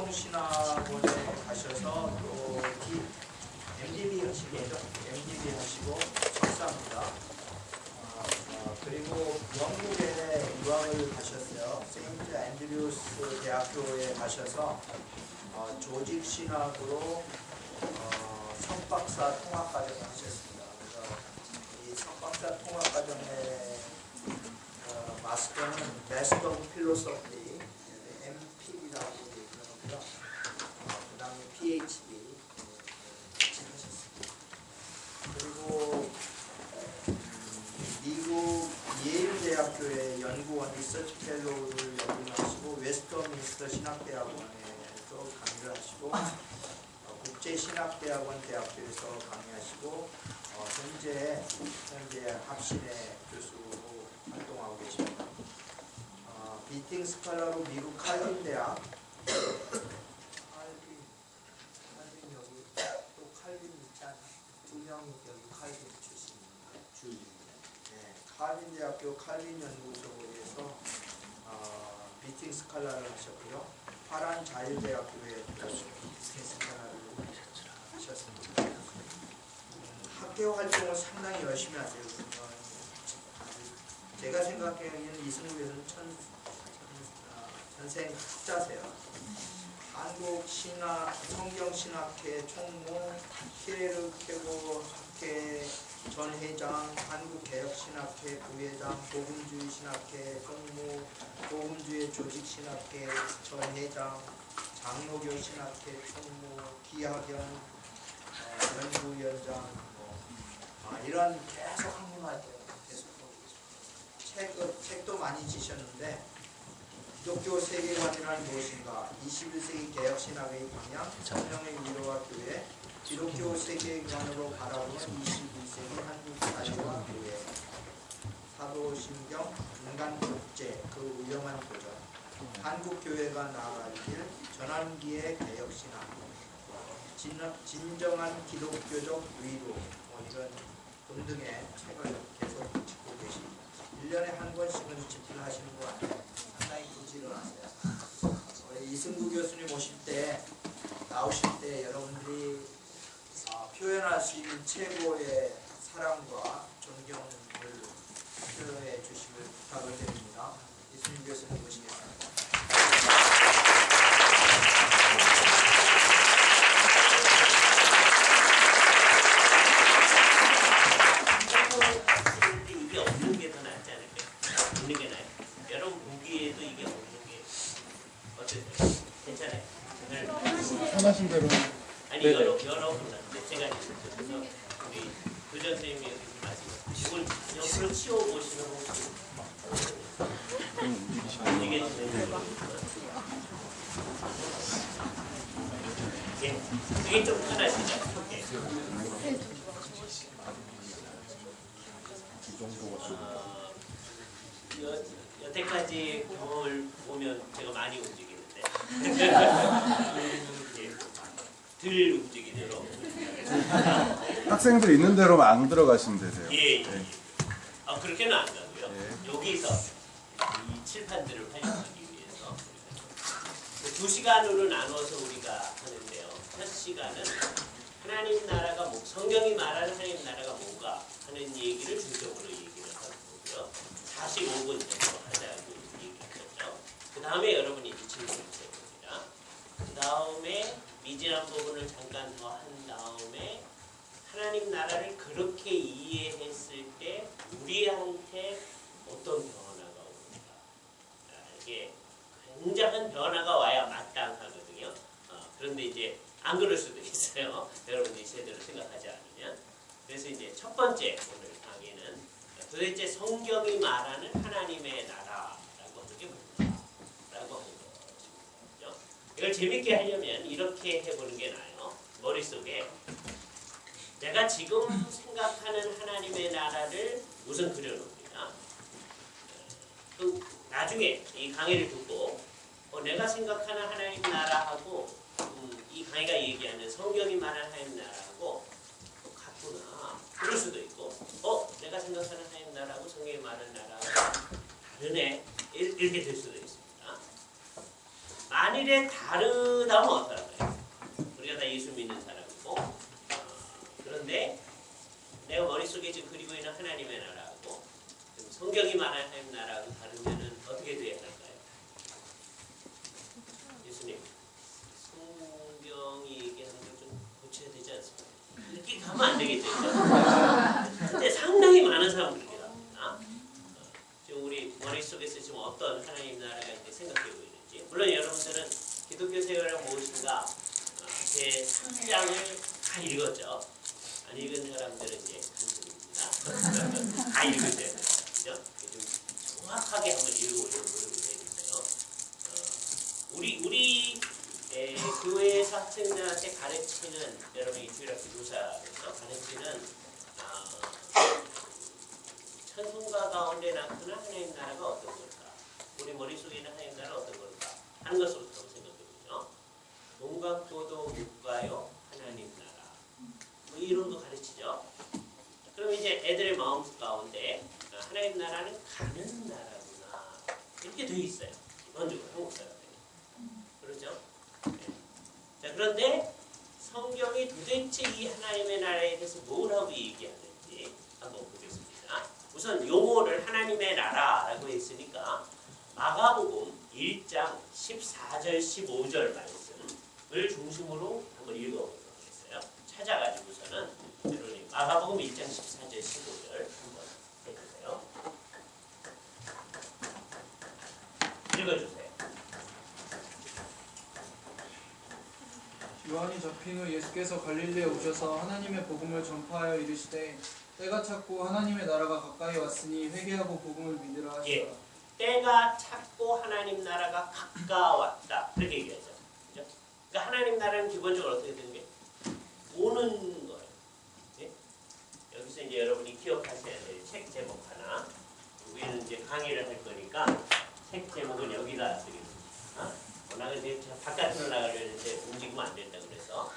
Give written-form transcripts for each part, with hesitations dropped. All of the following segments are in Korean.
성경신학원에 가셔서 또 MDB 하시겠죠? MDB 하시고 석사입니다. 그리고 영국에 유학을 가셨어요. 세인트 앤드류스 대학교에 가셔서 조직신학으로 석박사 통합과정을 하셨습니다. 그래서 이 석박사 통합과정의 마스터는 Master of Philosophy, MPB라고 얘기를 하고요. 그 다음에 PhD 하셨습니다. 그리고 미국 예일대학교의 연구원 리서치 펠로우를 연구하시고 웨스터민스터 신학대학원에서 강의를 하시고 국제신학대학원 대학교에서 강의하시고 현재 합신의 교수로 활동하고 계십니다. 비팅 스칼라로 미국 칼빈 대학 여기 또 칼빈 있잖아. 두 명이 여기 칼빈 출신입니다. 네, 칼빈 대학교 칼빈 연구소에서 비팅 스칼라를 하셨고요. 파란 자율대학교에 비팅 스칼라를 하셨습니다. 학교 활동을 상당히 열심히 하세요. 제가 생각하기에는 이승우 교수는 전생 학자세요. 한국신학, 성경신학회 총무, 키레르케고 학회 전 회장, 한국개혁신학회 부회장, 복음주의신학회 총무, 복음주의 조직신학회 전 회장, 장로교신학회 총무, 기학연 연구위원장, 이런 계속 학문할 때 계속 책도 많이 지셨는데 기독교 세계관이란 무엇인가, 21세기 개혁신학의 방향, 성령의 위로와 교회, 기독교 세계관으로 바라보는 21세기 한국 사회와 교회, 사도신경, 인간국제, 그 위험한 도전, 한국교회가 나아갈 길, 전환기의 개혁신학, 진정한 기독교적 위로, 이런 등등의 책을 계속 짓고 계십니다. 1년에 한 권씩은 집필을 하시는 것 같아요. 상당히 부지런하세요. 이승구 교수님 오실 때, 나오실 때 여러분들이 표현할 수 있는 최고의 사랑과 존경을 표현해 주시길 부탁을 드립니다. 이승구 교수님 모시겠습니다. 편하신 대로. 아니 여러 분한테 제가 그래서 우리 교장 선생님이 말씀 이걸 옆으로 치워 보시면 이게 이게 좀 편하시죠? 여태까지 경험을 보면 제가 많이 움직이는데 덜 움직이도록 학생들 있는 대로만 안 들어가시면 되세요. 예. 그렇게는 안 가고요. 여기서 이 칠판들을 활용하기 위해서 2시간으로 나눠서 우리가 하는데요. 첫 시간은 하나님 나라가 뭐, 성경이 말하는 하나님 나라가 뭔가 하는 얘기를 중점으로 얘기를 하는 거고요. 45분 정도 하자고 얘기했었죠. 그 다음에 여러분이 이제 질문을 해봅니다. 그 다음에 미진한 부분을 잠깐 더 한 다음에 하나님 나라를 그렇게 이해했을 때 우리한테 어떤 변화가 오는가. 이게 굉장한 변화가 와야 마땅하거든요. 그런데 이제 안 그럴 수도 있어요. 여러분들이 제대로 생각하지 않으면. 그래서 이제 첫 번째 오늘 강의는 도대체 성경이 말하는 하나님의 나라라고 하는 게 뭔가 라고 하는 것입니다. 이걸 재밌게 하려면 이렇게 해보는 게 나아요. 머릿속에 내가 지금 생각하는 하나님의 나라를 우선 그려놓습니다. 나중에 이 강의를 듣고 내가 생각하는 하나님 나라하고 이 강의가 얘기하는 성경이 말하는 하나님 나라하고 같구나. 그럴 수도 있고 내가 생각하는 하나님 나라하고 성경이 말하는 나라하고 다르네. 이렇게 될 수도 있습니다. 만일 만일에 다르다면 어떡할까요? 우리가 다 예수 믿는 사람이고 그런데 내가 머릿속에 지금 그리고 있는 하나님의 나라하고 성경이 말하는 하나님 나라하고 다르면은 어떻게 돼야 할까요? 예수님, 성경이 얘기하는 걸 좀 고쳐야 되지 않습니까? 이렇게 가면 안 되겠죠. 근데 상당히 많은 사람들이 합니다. 지금 우리 머릿속에서 지금 어떤 하나님 나라가 이렇게 생각되고 있는지. 물론 여러분들은 기독교 생활을 무엇인가 제 3장을 다 읽었죠. 안 읽은 사람들은 이제 간증입니다. 다 읽으셔야 돼요. 그죠? 좀 정확하게 한번 읽어보려고 노력을 해주세요. 우리 교회에서 학생들한테 가르치는 여러분이 주일학교 교사로서 가르치는 천성가 가운데 나타난 하나님 나라가 어떤 걸까? 우리 머릿속에 있는 하나님 나라가 어떤 걸까? 하는 것으로부터 생각해보죠. 동각도도 못 가요 하나님 나라. 뭐 이런 거 가르치죠. 그럼 이제 애들의 마음 가운데 하나님 나라는 가는 나라구나 이렇게 돼 있어요. 기본적으로 한국 사람들. 그렇죠? 네. 자, 그런데 성경이 도대체 이 하나님의 나라에 대해서 뭐라고 얘기하는지 한번 보겠습니다. 우선 용어를 하나님의 나라라고 했으니까 마가복음 1장 14절 15절 말씀을 중심으로 한번 읽어보도록 하겠어요. 찾아가지고서는 여러분이 마가복음 1장 14절 15절 한번 해주세요. 읽어주세요. 요한이 잡힌 후 예수께서 갈릴리에 오셔서 하나님의 복음을 전파하여 이르시되 때가 찼고 하나님의 나라가 가까이 왔으니 회개하고 복음을 믿으라 하시라. 예. 때가 찼고 하나님 나라가 가까웠다. 그렇게 얘기하죠. 그죠? 그러니까 하나님 나라는 기본적으로 어떻게 되는 게 오는 거예요. 예? 여기서 이제 여러분이 기억하셔야 될 책 제목 하나. 우리는 이제 강의를 할 거니까 책 제목은 여기다 드립니다. 워낙 이제 바깥으로 나가려는데 움직이면 안 된다 그래서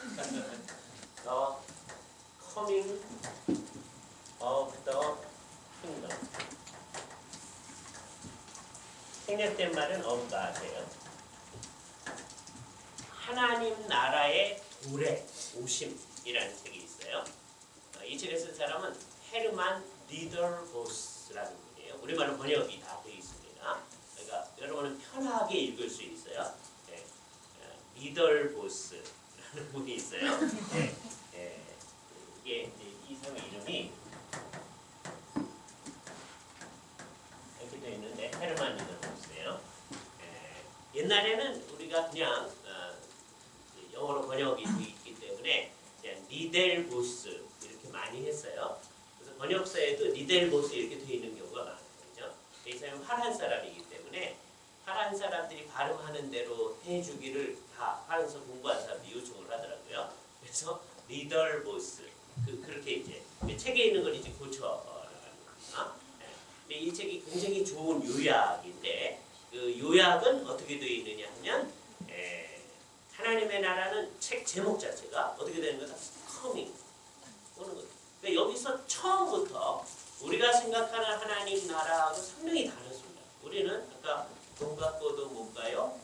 The Coming of the Kingdom. 생략된 말은 없다 하세요. 하나님 나라의 도래, 오심이라는 책이 있어요. 이 책을 쓴 사람은 헤르만 리더보스라는 분이에요. 우리말로 번역이 다 되어 있습니다. 그러니까 여러분은 편하게 읽을 수 있어요. 네. 리더보스라는 분이 있어요. 네. 네. 이게 이제 이 사람의 이름이 이렇게 되어 있는데 헤르만 리더보스예요. 옛날에는 우리가 그냥 영어로 번역이 되어 있기 때문에 그냥 리델보스 이렇게 많이 했어요. 그래서 번역서에도 리델보스 이렇게 되어 있는 경우가 많아요. 그렇죠? 이 사람은 파란 사람이기 때문에 파란 사람들이 발음하는 대로 해주기를 다 파란서 공부한 사람들이 요청을 하더라고요. 그래서 리델보스 그렇게 이제 책에 있는 걸 이제 고쳐나가는 겁니다. 근데 이 책이 굉장히 좋은 요약인데 그 요약은 어떻게 되어 있느냐 하면 하나님의 나라는 책 제목 자체가 어떻게 되는 거다? coming 오는 거죠. 그러니까 여기서 처음부터 우리가 생각하는 하나님 나라하고 상당히 다릅니다. 우리는 아까 돈 갖고도 못 가요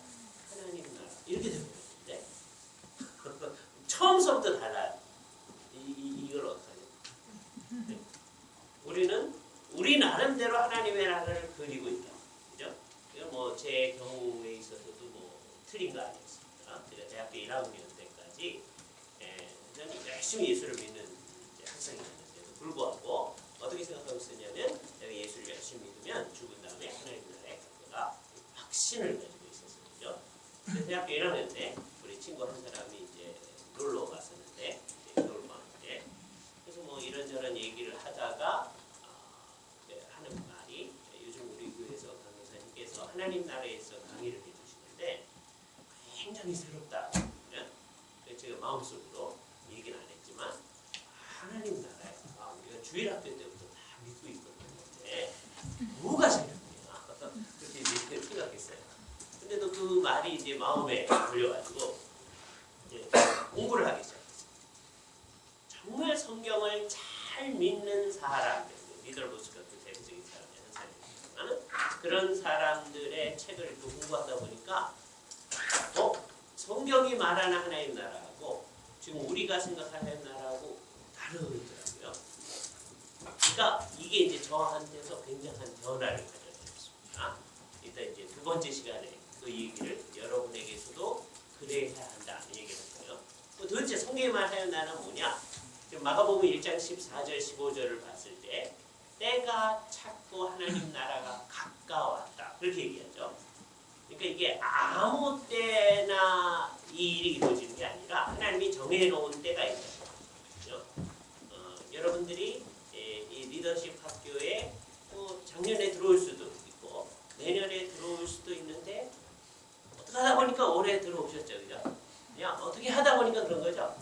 하나님 나라 이렇게 되고 있는데 처음부터 달라요. 이걸 어떡하냐? 네? 우리는 우리 나름대로 하나님의 나라를 그리고 있다. 그죠? 뭐 제 경우에 있어서도 뭐 틀린 거 아니었습니다. 제가 대학교 1학년 때까지 열심히 예수를 믿는 학생이었는데도 불구하고 어떻게 생각하고 있었냐면 내가 예수를 열심히 믿으면 죽은 다음에 하나님 나라에 갈 거다. 확신을 가지고 있었거든요. 그래서 대학교 1학년 때 우리 친구 한 사람이 이제 놀러 갔었는데 놀러 왔는데 그래서 뭐 이런저런 얘기를 하다가 하는 말이 요즘 우리 교회에서 강교사님께서 하나님 나라에서 강의를 해주시는데 굉장히 새롭다. 제가 마음속으로 얘기는 안 했지만 하나님 나라에 우리가 주일학교 때부터 다 믿고 있던 건데 뭐가 새롭냐 그렇게 이제 생각했어요. 근데도 그 말이 이제 마음에 걸려가지고 이제 공부를 하기 시작했어요. 정말 성경을 잘 믿는 사람들, 리더보스가 그 대표적인 사람이 한 사람이지만 그런 사람들의 책을 또 공부하다 보니까 말하는 하나님 나라하고 지금 우리가 생각하는 나라하고 다르더라고요. 그러니까 이게 이제 저한테서 굉장한 변화를 가져왔습니다. 일단 이제 두 번째 시간에 그 얘기를 여러분에게서도 그래야 한다 이 얘기를 했어요. 도대체 성경이 말하는 나라는 뭐냐? 지금 마가복음 1장 14절 15절을 봤을 때 때가 찼고 하나님 나라가 가까웠다 그렇게 얘기하죠. 그러니까 이게 아무 때나 이 일이 이루어지는 게 아니라 하나님이 정해놓은 때가 있는 거죠. 여러분들이 이 리더십 학교에 또 작년에 들어올 수도 있고 내년에 들어올 수도 있는데 어떻게 하다 보니까 올해 들어오셨죠, 그죠? 그냥 어떻게 하다 보니까 그런 거죠.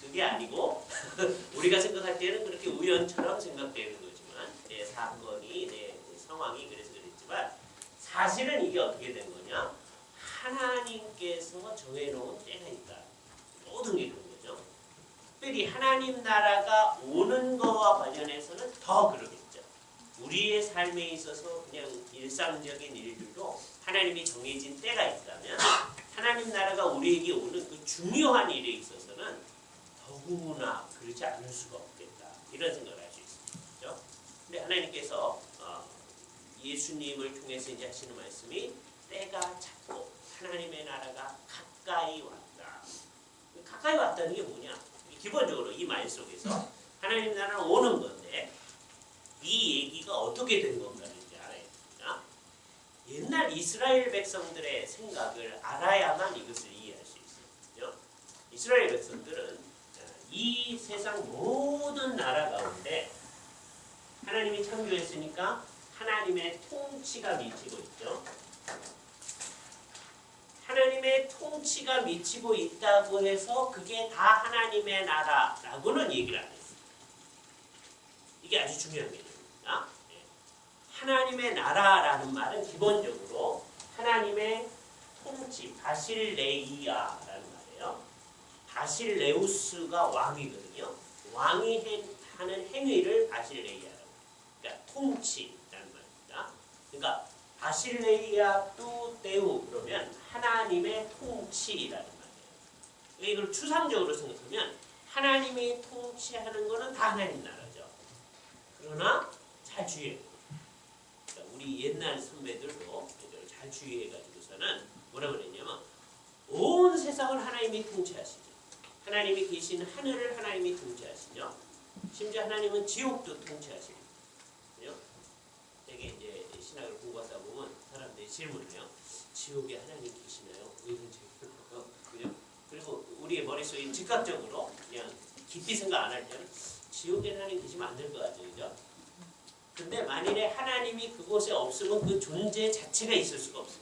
그게 아니고 우리가 생각할 때는 그렇게 우연처럼 생각되는 거지만 내 사건이 내 상황이 그래서 그랬지만 사실은 이게 어떻게 된 거냐? 하나님께서 정해놓은 때가 있다. 모든 게 그런 거죠. 특별히 하나님 나라가 오는 거와 관련해서는 더 그러겠죠. 우리의 삶에 있어서 그냥 일상적인 일들도 하나님이 정해진 때가 있다면 하나님 나라가 우리에게 오는 그 중요한 일에 있어서는 더구나 그렇지 않을 수가 없겠다. 이런 생각을 할 수 있습니다. 근데 하나님께서 예수님을 통해서 이제 하시는 말씀이 때가 찼고 하나님의 나라가 가까이 왔다. 가까이 왔다는 게 뭐냐? 기본적으로 이 말 속에서 하나님 나라는 오는 건데 이 얘기가 어떻게 된 건가를 이제 알아야 됩니다. 옛날 이스라엘 백성들의 생각을 알아야만 이것을 이해할 수 있어요. 이스라엘 백성들은 이 세상 모든 나라 가운데 하나님이 창조했으니까 하나님의 통치가 미치고 있죠. 하나님의 통치가 미치고 있다고 해서 그게 다 하나님의 나라라고는 얘기를 안 했어요. 이게 아주 중요한 개념입니다. 하나님의 나라라는 말은 기본적으로 하나님의 통치, 바실레이아라는 말이에요. 바실레우스가 왕이거든요. 왕이 하는 행위를 바실레이아라고. 그러니까 통치라는 말입니다. 그러니까 바실레이아 뚜 데우 그러면 하나님의 통치라는 말이에요. 이걸 추상적으로 생각하면 하나님이 통치하는 거는 다 하나님 나라죠. 그러나 잘 주의해. 그러니까 우리 옛날 선배들도 이걸 잘 주의해가지고서는 뭐라 그랬냐면 온 세상을 하나님이 통치하시죠. 하나님이 계신 하늘을 하나님이 통치하시죠. 심지어 하나님은 지옥도 통치하시죠. 되게 이제 신학을 공부하다 보면 사람들이 질문을 해요. 지옥에 하나님 계시나요? 이런 질문을 그죠? 그리고 우리의 머릿속에 즉각적으로 그냥 깊이 생각 안 할 때는 지옥에 하나님 계시면 안 될 것 같아요. 그죠? 근데 만일에 하나님이 그곳에 없으면 그 존재 자체가 있을 수가 없어요.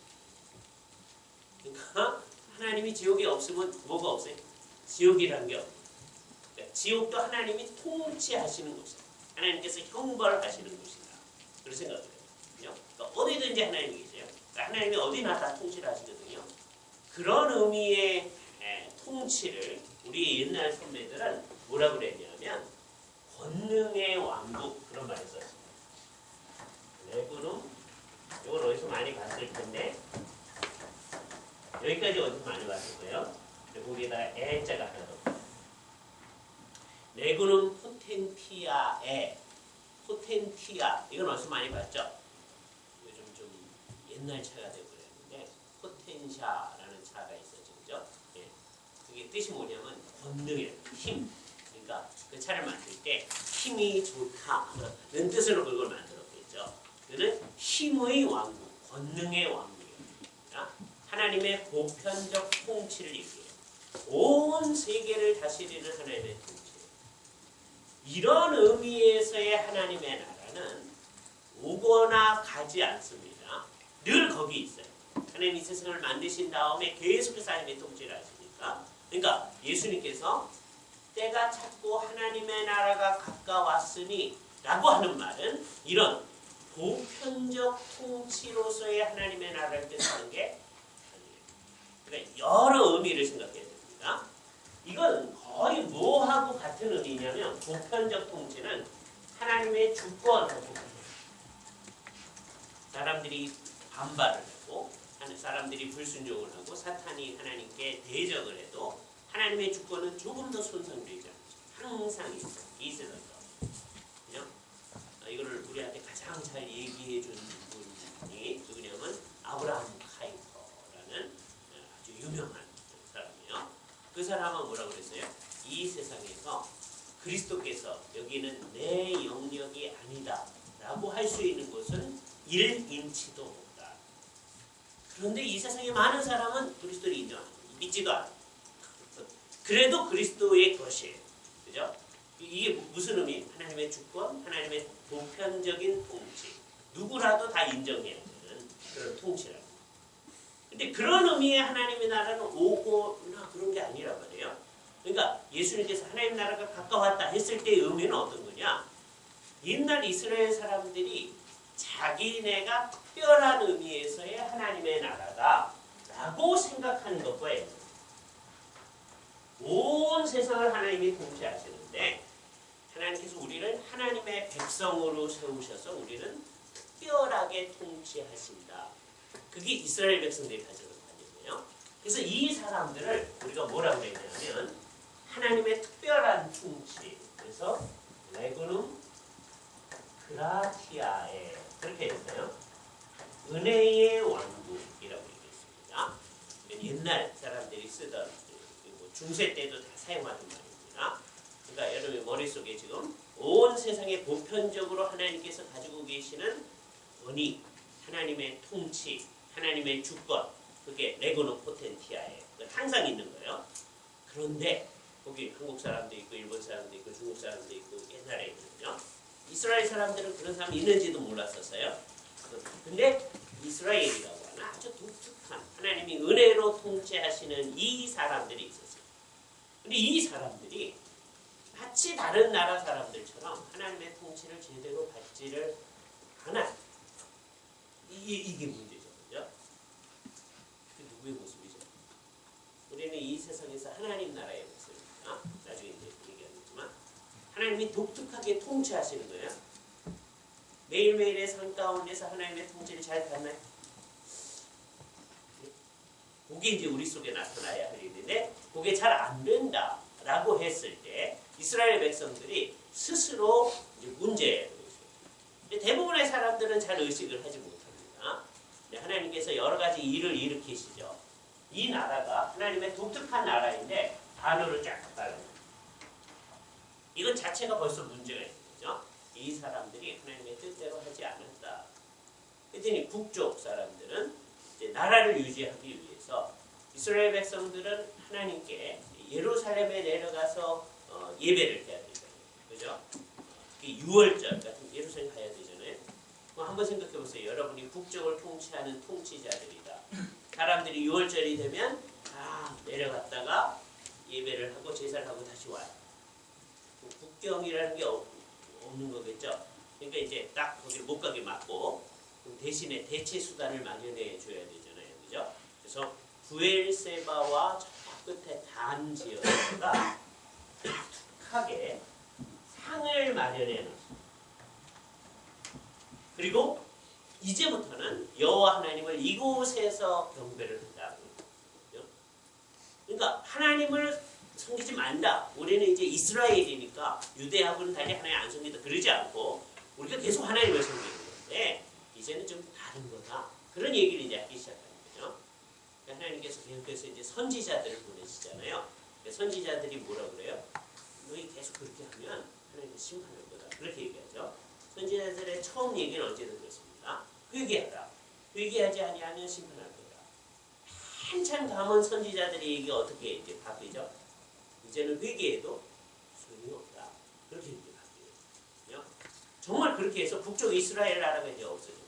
그러니까 하나님이 지옥에 없으면 뭐가 없어요? 지옥이라는 게 없어요. 그러니까 지옥도 하나님이 통치하시는 곳이에요. 하나님께서 형벌하시는 곳이다. 그런 생각을 해요. 그러니까 어디든지 하나님이 계세요. 그러니까 하나님이 어디나 다 통치를 하시거든요. 그런 의미의 통치를 우리 옛날 선배들은 뭐라고 그랬냐면 권능의 왕국 그런 말을 썼습니다. 레그룸 이건 어디서 많이 봤을 텐데 여기까지 어디서 많이 봤을 거예요. 거기에다가 애자가 하나 더. 레그룸 포텐티아에 포텐티아 이건 어디서 많이 봤죠? 요즘 좀 옛날 차가 되어버렸는데 포텐샤라는 차가 있었죠, 그죠? 예. 그게 뜻이 뭐냐면 권능의 힘. 그러니까 그 차를 만들 때 힘이 좋다는 뜻으로 그걸 만들었겠죠. 그는 힘의 왕국, 권능의 왕국입니다. 하나님의 보편적 통치를 얘기해요. 온 세계를 다스리는 하나님의 통치. 이런 의미에서의 하나님의 나라는 오거나 가지 않습니다. 늘 거기 있어요. 하나님이 세상을 만드신 다음에 계속해서 하나님의 통치를 하시니까. 그러니까 예수님께서 때가 찼고 하나님의 나라가 가까웠으니 라고 하는 말은 이런 보편적 통치로서의 하나님의 나라를 뜻하는 게 그러니까 여러 의미를 생각해야 됩니다. 이건 거의 뭐하고 같은 의미냐면 보편적 통치는 하나님의 주권하고 사람들이 반발을 하고 하는 사람들이 불순종을 하고 사탄이 하나님께 대적을 해도 하나님의 주권은 조금 더 손상되지 않죠. 항상 있어요. 이 세상에서. 그죠? 이거를 우리한테 가장 잘 얘기해 준 분이 누구냐면 아브라함 카이퍼라는 아주 유명한 사람이에요. 그 사람은 뭐라고 그랬어요? 이 세상에서 그리스도께서 여기는 내 영역이 아니다 라고 할 수 있는 것은 1인치도 없다. 그런데 이 세상에 많은 사람은 그리스도를 인정합니다. 믿지도 않아요. 그래도 그리스도의 것이에요. 그죠? 이게 무슨 의미? 하나님의 주권, 하나님의 보편적인 통치. 누구라도 다 인정해야 되는 그런 통치라는. 근데 그런 의미의 하나님의 나라는 오거나 그런 게 아니란 말이에요. 그러니까 예수님께서 하나님 나라가 가까웠다 했을 때의 의미는 어떤 거냐? 옛날 이스라엘 사람들이 자기네가 특별한 의미에서의 하나님의 나라다 라고 생각하는 것과예요. 온 세상을 하나님이 통치하시는데 하나님께서 우리를 하나님의 백성으로 세우셔서 우리는 특별하게 통치하신다. 그게 이스라엘 백성들이 가지는 관념이에요. 그래서 이 사람들을 우리가 뭐라고 그랬냐면 하나님의 특별한 통치. 그래서 레그눔 그라티아에 그렇게 했어요. 은혜의 왕국이라고 얘기했습니다. 옛날 사람들이 쓰던 중세 때도 다 사용하는 말입니다. 그러니까 여러분 머릿속에 지금 온 세상에 보편적으로 하나님께서 가지고 계시는 은희, 하나님의 통치, 하나님의 주권, 그게 레고노 포텐티아에 항상 있는 거예요. 그런데 거기 한국 사람도 있고 일본 사람도 있고 중국 사람도 있고 옛날에 있거든요. 이스라엘 사람들은 그런 사람이 있는지도 몰랐었어요. 근데 이스라엘이라고 하는 아주 독특한 하나님이 은혜로 통치하시는 이 사람들이 있었어요. 근데 이 사람들이 마치 다른 나라 사람들처럼 하나님의 통치를 제대로 받지를 않아요. 이게 문제죠. 그죠? 그게 누구의 모습이죠? 우리는 이 세상에서 하나님 나라의 모습입니다. 나중에 이제 얘기하겠지만 하나님이 독특하게 통치하시는 거예요. 매일매일의 삶 가운데서 하나님의 통치를 잘 받나요? 그게 이제 우리 속에 나타나야 할 일인데 그게 잘 안 된다라고 했을 때 이스라엘 백성들이 스스로 이제 문제예요. 대부분의 사람들은 잘 의식을 하지 못합니다. 하나님께서 여러 가지 일을 일으키시죠. 이 나라가 하나님의 독특한 나라인데 반으로 쫙 갈라요. 이건 자체가 벌써 문제가 있는 거죠. 이 사람들이 하나님의 뜻대로 하지 않았다. 그랬더니 북쪽 사람들은 이제 나라를 유지하기 위해서 이스라엘 백성들은 하나님께 예루살렘에 내려가서 예배를 해야 되잖아요. 그죠? 유월절 같은 예루살렘 가야 되잖아요. 한번 생각해 보세요. 여러분이 국정을 통치하는 통치자들이다. 사람들이 유월절이 되면 내려갔다가 예배를 하고 제사를 하고 다시 와요. 국경이라는 게 없는 거겠죠. 그러니까 이제 딱 거기를 못 가게 막고 대신에 대체 수단을 마련해 줘야 되잖아요. 그죠? 그래서 부엘세바와 저 끝에 단 지역에다가 독하게 상을 마련해 놓습니다. 그리고 이제부터는 여호와 하나님을 이곳에서 경배를 한다. 그러니까 하나님을 섬기지 말다. 우리는 이제 이스라엘이니까 유대하고는 달리 하나님 안 섬긴다. 그러지 않고 우리가 계속 하나님을 섬기는 건데 이제는 좀 다른 거다. 그런 얘기를 이제 하기 시작하는 거죠. 하나님께서 계속해서 이제 선지자들을 보내시잖아요. 선지자들이 뭐라 그래요? 너희 계속 그렇게 하면 하나님이 심판할 거다. 그렇게 얘기하죠. 선지자들의 처음 얘기는 어쨌든 그렇습니다. 회개하라. 회개하지 아니하면 심판할 거다. 한참 가면 선지자들의 얘기가 어떻게 이제 바뀌죠? 이제는 회개해도 소용이 없다. 그렇게 이제 바뀌어요. 정말 그렇게 해서 북쪽 이스라엘 나라가 이제 없어진 거예요.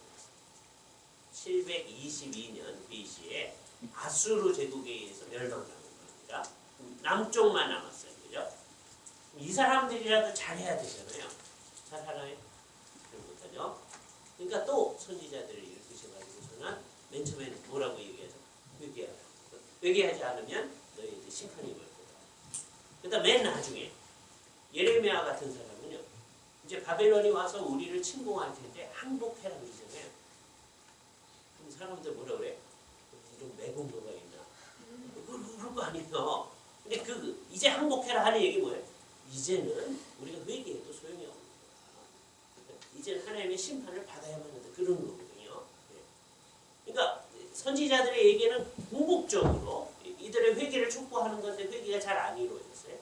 722년 BC에 아수르 제국에 의해서 멸망당한 겁니다. 남쪽만 남았어요. 그죠? 이 사람들이라도 잘해야 되잖아요. 잘하나요? 못하죠. 그러니까 또 선지자들을 일으키셔가지고서는 맨 처음에는 뭐라고 얘기하죠? 회개하라. 회개하지 않으면 너희 이제 심판이 올 거다. 그러니까 맨 나중에 예레미야 같은 사람은요. 이제 바벨론이 와서 우리를 침공할 텐데 항복해라 그러잖아요. 그럼 사람들 뭐라 그래? 좀 매운 거가 있나? 그럴 거 아니에요. 근데 이제 항복해라 하는 얘기 뭐예요? 이제는 우리가 회개해도 소용이 없는 거야. 이제는 하나님의 심판을 받아야만 한다. 그런 거거든요. 그러니까 선지자들의 얘기는 궁극적으로 이들의 회개를 촉구하는 건데 회개가 잘 안 이루어졌어요.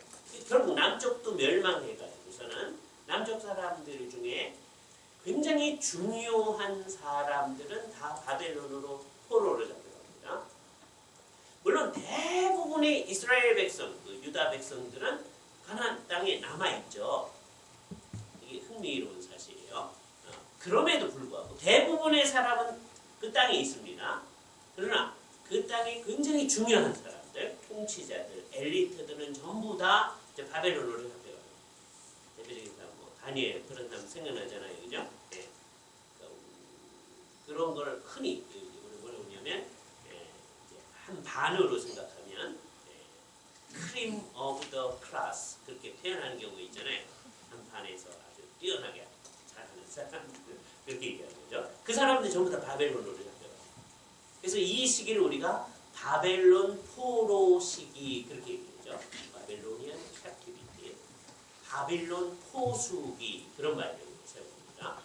결국 남쪽도 멸망해가지고서는 남쪽 사람들 중에 굉장히 중요한 사람들은 다 바벨론으로 포로로 잡혀갑니다. 물론 대부분의 이스라엘 백성, 유다 백성들은 가나안 땅에 남아있죠. 이게 흥미로운 사실이에요. 그럼에도 불구하고 대부분의 사람은 그 땅에 있습니다. 그러나 그 땅에 굉장히 중요한 사람들, 통치자들, 엘리트들은 전부 다 이제 바벨론으로 잡혀가요. 대표적인 사람, 다니엘 그런 사람 생각나잖아요, 그죠? 네. 그런 걸 흔히 뭐라고 하냐면 한 반으로 생각하면 크림 오브 더 클래스 그렇게 표현하는 경우가 있잖아요. 한 반에서 아주 뛰어나게 잘하는 사람들 그렇게 얘기하는 거죠. 그 사람들 전부 다 바벨론으로 잡혀가요. 그래서 이 시기를 우리가 바벨론 포로 시기 그렇게 얘기하죠. 바벨로니안 캡티비티, 바빌론 포수기 그런 말을 사용합니다.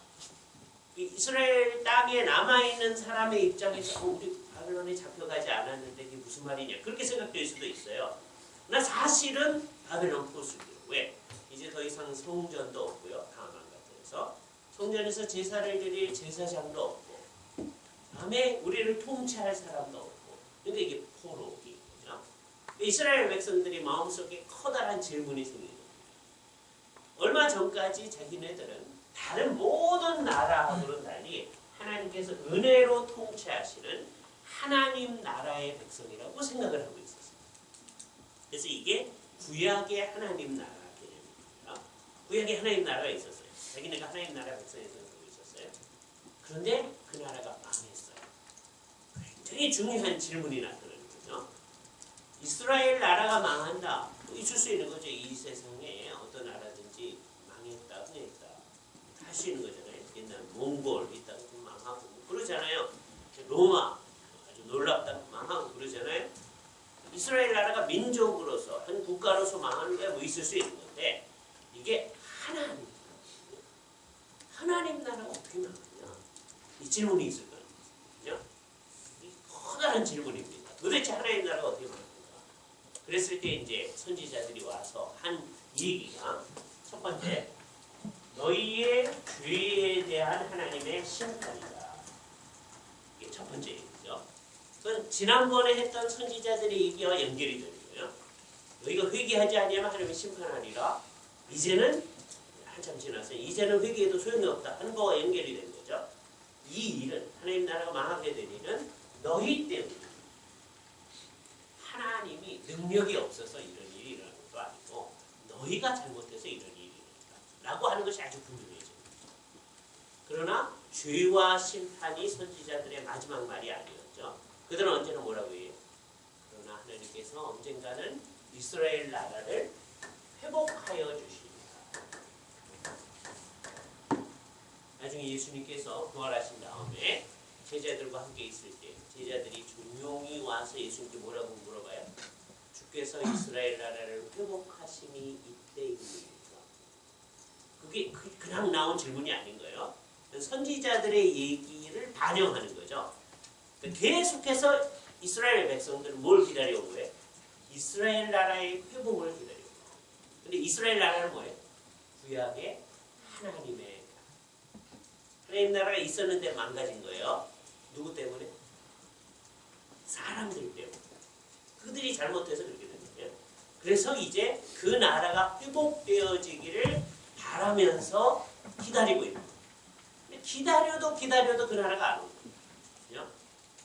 이스라엘 땅에 남아있는 사람의 입장에서 우리 바벨론에 잡혀가지 않았는데 이게 무슨 말이냐 그렇게 생각될 수도 있어요. 그러나 사실은 바벨론 포수기로 왜? 이제 더 이상 성전도 없고요. 다만 같은 데서 성전에서 제사를 드릴 제사장도 없고 다음에 우리를 통치할 사람도 없고 그러니까 이게 포로기거든요. 이스라엘 백성들이 마음속에 커다란 질문이 생기는 겁니다. 얼마 전까지 자기네들은 다른 모든 나라하고는 달리 하나님께서 은혜로 통치하시는 하나님 나라의 백성이라고 생각을 하고 있었어요. 그래서 이게 구약의 하나님 나라 개념입니다. 구약의 하나님 나라가 있었어요. 자기네가 하나님 나라 백성이 생각하고 있었어요. 그런데 그 나라가 망했어요. 굉장히 중요한 질문이 나타나는 거죠. 이스라엘 나라가 망한다. 있을 수 있는 거죠. 이 세상에 어떤 나라든지 망했다, 흥했다 할 수 있는 거잖아요. 옛날 몽골 있다가 좀 망하고 그러잖아요. 로마 아주 놀랍다 망하고 그러잖아요. 이스라엘 나라가 민족으로서 한 국가로서 망하는 게 뭐 있을 수 있는 건데 이게 하나님 나라가 어떻게 망하냐 이 질문이 있을 거예요. 그죠? 이 커다란 질문입니다. 도대체 하나님 나라가 어떻게 망합니까? 그랬을 때 이제 선지자들이 와서 한 얘기가 첫 번째 너희의 죄에 대한 하나님의 심판이다. 이게 첫 번째 얘기죠. 그건 지난번에 했던 선지자들의 얘기와 연결이 되는 거예요. 너희가 회개하지 아니하면 하나님이 심판하리라. 이제는 한참 지나서 이제는 회개해도 소용이 없다 하는 거와 연결이 된 거죠. 이 일은 하나님 나라가 망하게 된 일은 너희 때문에 하나님이 능력이 없어서 이런 일이 일어난 것도 아니고 너희가 잘못해서 이런 일이 일어났다 라고 하는 것이 아주 분명해집니다. 그러나 죄와 심판이 선지자들의 마지막 말이 아니었죠. 그들은 언제나 뭐라고 해요? 그러나 하나님께서 언젠가는 이스라엘 나라를 회복하여 주십니다. 나중에 예수님께서 부활하신 다음에 제자들과 함께 있을 때 제자들이 조용히 와서 예수님께 뭐라고 물어봐요? 주께서 이스라엘 나라를 회복하심이 이때입니까? 그게 그냥 나온 질문이 아닌 거예요. 선지자들의 얘기를 반영하는 거죠. 계속해서 이스라엘 백성들은 뭘 기다려온 거예요? 이스라엘 나라의 회복을 기다려온 거예요. 근데 이스라엘 나라는 뭐예요? 구약의 하나님의 하나님 나라가 있었는데 망가진 거예요. 누구 때문에? 사람들 때문에. 그들이 잘못해서 그렇게 된 거예요. 그래서 이제 그 나라가 회복되어지기를 바라면서 기다리고 있는 거예요. 근데 기다려도 그 나라가 안 오는 거예요.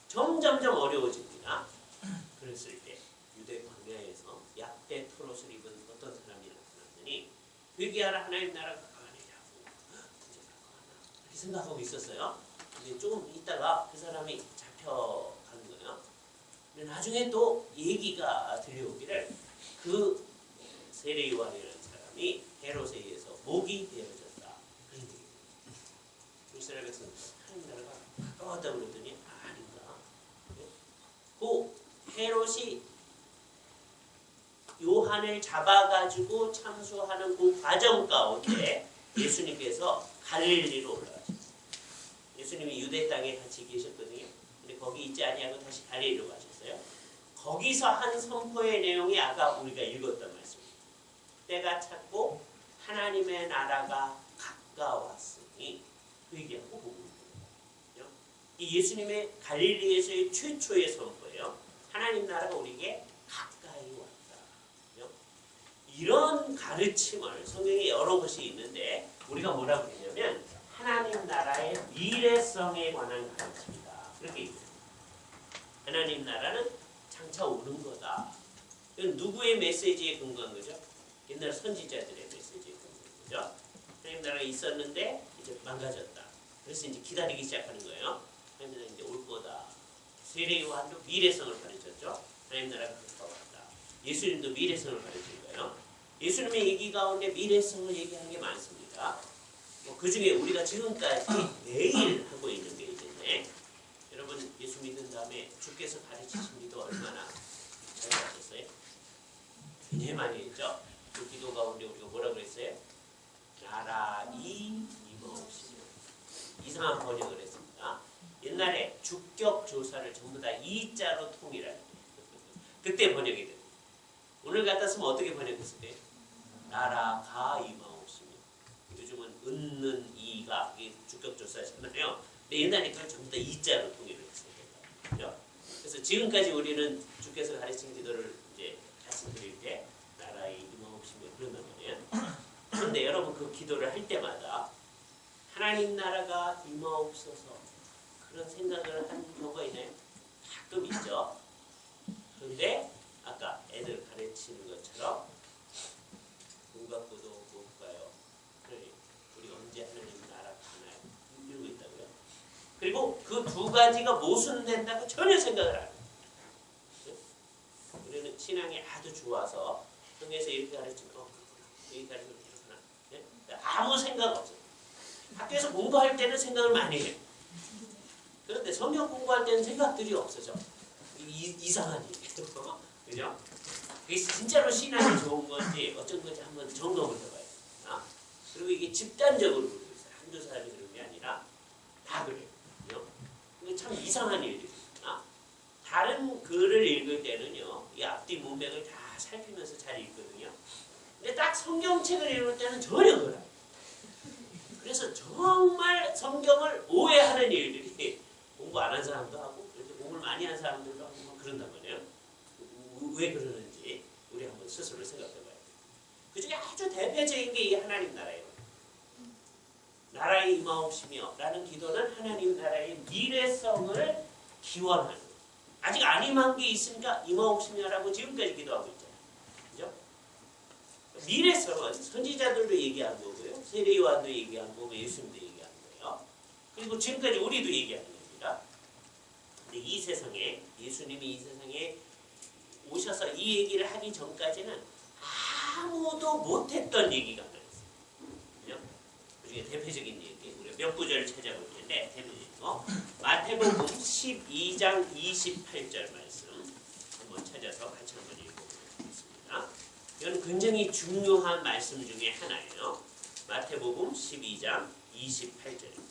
점점점 어려워집니다. 그랬을 때 유대 광야에서 약대 토롯을 입은 어떤 사람이 나타났더니 회개하라 하나님 나라가 이렇게 생각하고 있었어요. 근데 조금 있다가 그 사람이 잡혀간 거예요. 근데 나중에 또 얘기가 들려오기를 그 세례 요한이라는 사람이 헤롯에 의해서 목이 베어졌다. 그런 얘기예요. 이스라엘 백성은 하나님 나라가 가까웠다고 그랬더니 아닌가. 그 헤롯이 요한을 잡아가지고 참수하는 그 과정 가운데 예수님께서 갈릴리로 올라가셨어요. 예수님이 유대 땅에 같이 계셨거든요. 근데 거기 있지 아니하고 다시 갈릴리로 가셨어요. 거기서 한 선포의 내용이 아까 우리가 읽었던 말씀입니다. 때가 찼고 하나님의 나라가 가까웠으니 회개하고 복음을 듣는. 이 예수님의 갈릴리에서의 최초의 선포예요. 하나님 나라가 우리에게 가까이 왔다. 이런 가르침을 성경에 여러 것이 있는데 우리가 뭐라고 했냐면 하나님 나라의 미래성에 관한 가르침이다. 그렇게 얘기해요. 하나님 나라는 장차 오는 거다. 이건 누구의 메시지에 근거한 거죠? 옛날 선지자들의 메시지에 근거한 거죠. 하나님 나라가 있었는데 이제 망가졌다. 그래서 이제 기다리기 시작하는 거예요. 하나님 나라가 이제 올 거다. 세례 요한도 미래성을 가르쳤죠. 하나님 나라가 가까웠다. 예수님도 미래성을 가르친 거예요. 예수님의 얘기 가운데 미래성을 얘기하는 게 많습니다. 그 중에 우리가 지금까지 매일 하고 있는 게 있는데 여러분 예수 믿은 다음에 주께서 가르치신 기도 얼마나 잘 하셨어요? 굉장히 많이 했죠. 그 기도 가운데 우리가 뭐라고 그랬어요? 나라이 임하옵시며. 이상한 번역을 했습니다. 옛날에 주격 조사를 전부 다 이자로 통일하는 그때 번역이 됩니다. 오늘 갖다 쓰면 어떻게 번역했을까요? 나라가 임하옵시며. 요즘은 은는 이가 이게 주격 조사잖아요. 근데 옛날에 그걸 전부 다 이자로 통일을 했어요. 그래서 지금까지 우리는 주께서 가르친 기도를 이제 말씀드릴 때 나라의 임하옵시며 그런단 말이에요. 그런데 여러분 그 기도를 할 때마다 하나님 나라가 임하옵소서 그런 생각을 한 경우가 있나요? 가끔 있죠. 그런데 아까 애들 가르치는 것처럼 돈 갖고도 못 가요. 그러니 우리가 언제 하나님 나라 가나요? 이러고 있다고요. 그리고 그 두 가지가 모순된다고 전혀 생각을 안 해요. 우리는 신앙이 아주 좋아서 성경에서 이렇게 가르치면 여기 가르치면 이렇구나. 네? 아무 생각 없어요. 학교에서 공부할 때는 생각을 많이 해요. 그런데 성경 공부할 때는 생각들이 없어져. 이상한 일이에요. 그죠? 그게 진짜로 신앙이 좋은 건지 어쩐 건지 한번 점검을 해봐요. 그리고 이게 집단적으로 그러고 있어요. 한두 사람이 그런 게 아니라 다 그래요. 이게 참 이상한 일들입니다. 다른 글을 읽을 때는요, 이 앞뒤 문맥을 다 살피면서 잘 읽거든요. 근데 딱 성경책을 읽을 때는 전혀 그래요. 그래서 정말 성경을 오해하는 일들이 공부 안 한 사람도 하고 공부를 많이 한 사람들도 하고 그런단 말이에요. 왜 그러는지 우리 한번 스스로 생각해봐야 돼요. 그 중에 아주 대표적인 게 이 하나님 나라예요. 나라의 임하옵시며 라는 기도는 하나님 나라의 미래성을 기원하는 거예요. 아직 안 임한 게 있으니까 임하옵시며라고 지금까지 기도하고 있잖아요. 그죠? 미래성은 선지자들도 얘기한 거고요. 세례 요한도 얘기한 거고 예수님도 얘기한 거예요. 그리고 지금까지 우리도 얘기하는 겁니다. 근데 이 세상에 예수님이 이 세상에 오셔서 이 얘기를 하기 전까지는 아무도 못했던 얘기가 하나 있어요. 그죠? 그 중에 대표적인 얘기 우리가 몇 구절을 찾아볼 텐데 대표적인 거 마태복음 12장 28절 말씀 한번 찾아서 같이 한번 읽어보겠습니다. 이건 굉장히 중요한 말씀 중에 하나예요. 마태복음 12장 28절입니다.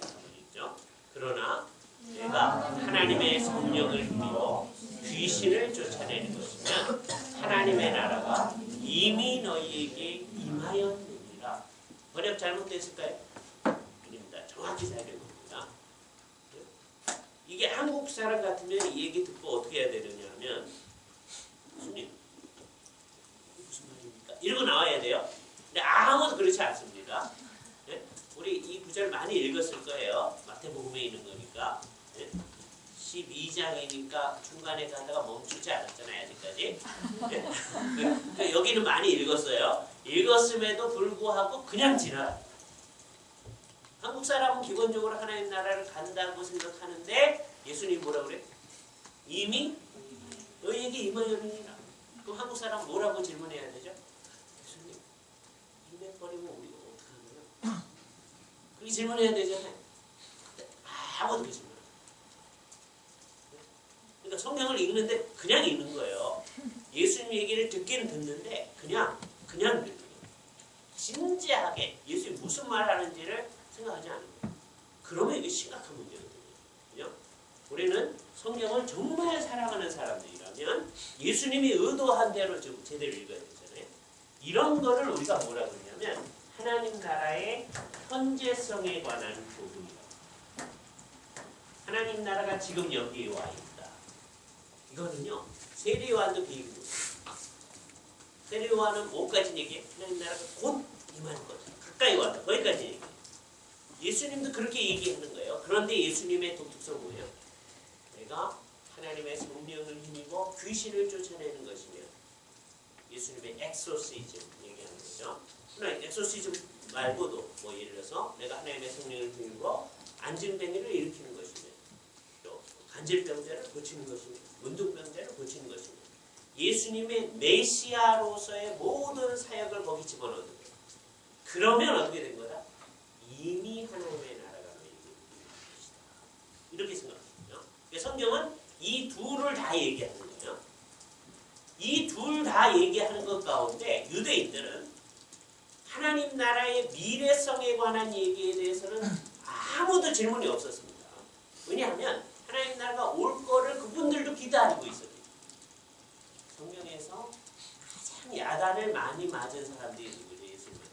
같이 한번 읽죠. 그러나 내가 하나님의 성령을 힘입어 귀신을 쫓아내는 것이면 하나님의 나라가 이미 너희에게 임하였느니라. 번역 잘못됐을까요? 아닙니다. 정확히 잘 된 겁니다. 이게 한국 사람 같으면 이 얘기 듣고 어떻게 해야 되느냐 하면 교수님 무슨 말입니까? 이러고 나와야 돼요. 근데 아무도 그렇지 않습니다. 네? 우리 이 구절 많이 읽었을 거예요. 마태복음에 있는 거니까. 네? 12장이니까 중간에 가다가 멈추지 않았잖아요. 아직까지. 네? 여기는 많이 읽었어요. 읽었음에도 불구하고 그냥 지나가요. 한국 사람은 기본적으로 하나님 나라를 간다고 생각하는데 예수님이 뭐라 그래? 이미 너희에게 임하였느니라. 그럼 한국 사람은 뭐라고 질문해야 되죠? 예수님, 임해버리면 우리가 어떡하나요? 그렇게 질문해야 되잖아요. 아무도 그 질문. 성경을 읽는데 그냥 읽는 거예요. 예수님 얘기를 듣기는 듣는데 그냥 듣는 거예요. 진지하게 예수님이 무슨 말 하는지를 생각하지 않는 거예요. 그러면 이게 심각한 문제거든요. 그죠? 우리는 성경을 정말 사랑하는 사람들이라면 예수님이 의도한 대로 좀 제대로 읽어야 되잖아요. 이런 거를 우리가 뭐라 그러냐면 하나님 나라의 현재성에 관한 부분이라고. 하나님 나라가 지금 여기에 와 있다. 이거는요. 세례요한도 그 얘기입니다. 세례요한은 뭐까지 얘기해? 하나님 나라가 곧 임할 거다. 가까이 왔다. 거기까지 얘기해. 예수님도 그렇게 얘기하는 거예요. 그런데 예수님의 독특성 뭐예요? 내가 하나님의 성령을 힘입어 귀신을 쫓아내는 것이며 예수님의 엑소시즘 얘기하는 거죠. 그러나 엑소시즘 말고도 뭐 예를 들어서 내가 하나님의 성령을 힘입어 안진뱅이를 일으키는 것이며 또 간질병자를 고치는 것이며 문둥병자를 고치는 것이며 예수님의 메시아로서의 모든 사역을 거기 집어넣는 거예요. 그러면 어떻게 된 거다? 이미 하나님의 나라가 것이다. 이렇게 생각하거든요. 성경은 이 둘을 다 얘기하는 거예요. 이 둘 다 얘기하는 것 가운데 유대인들은 하나님 나라의 미래성에 관한 얘기에 대해서는 아무도 질문이 없었습니다. 왜냐하면 하나님 나라가 올 거를 그분들도 기다리고 있었기 때문에. 성경에서 가장 야단을 많이 맞은 사람들이 누구죠? 예수님한테.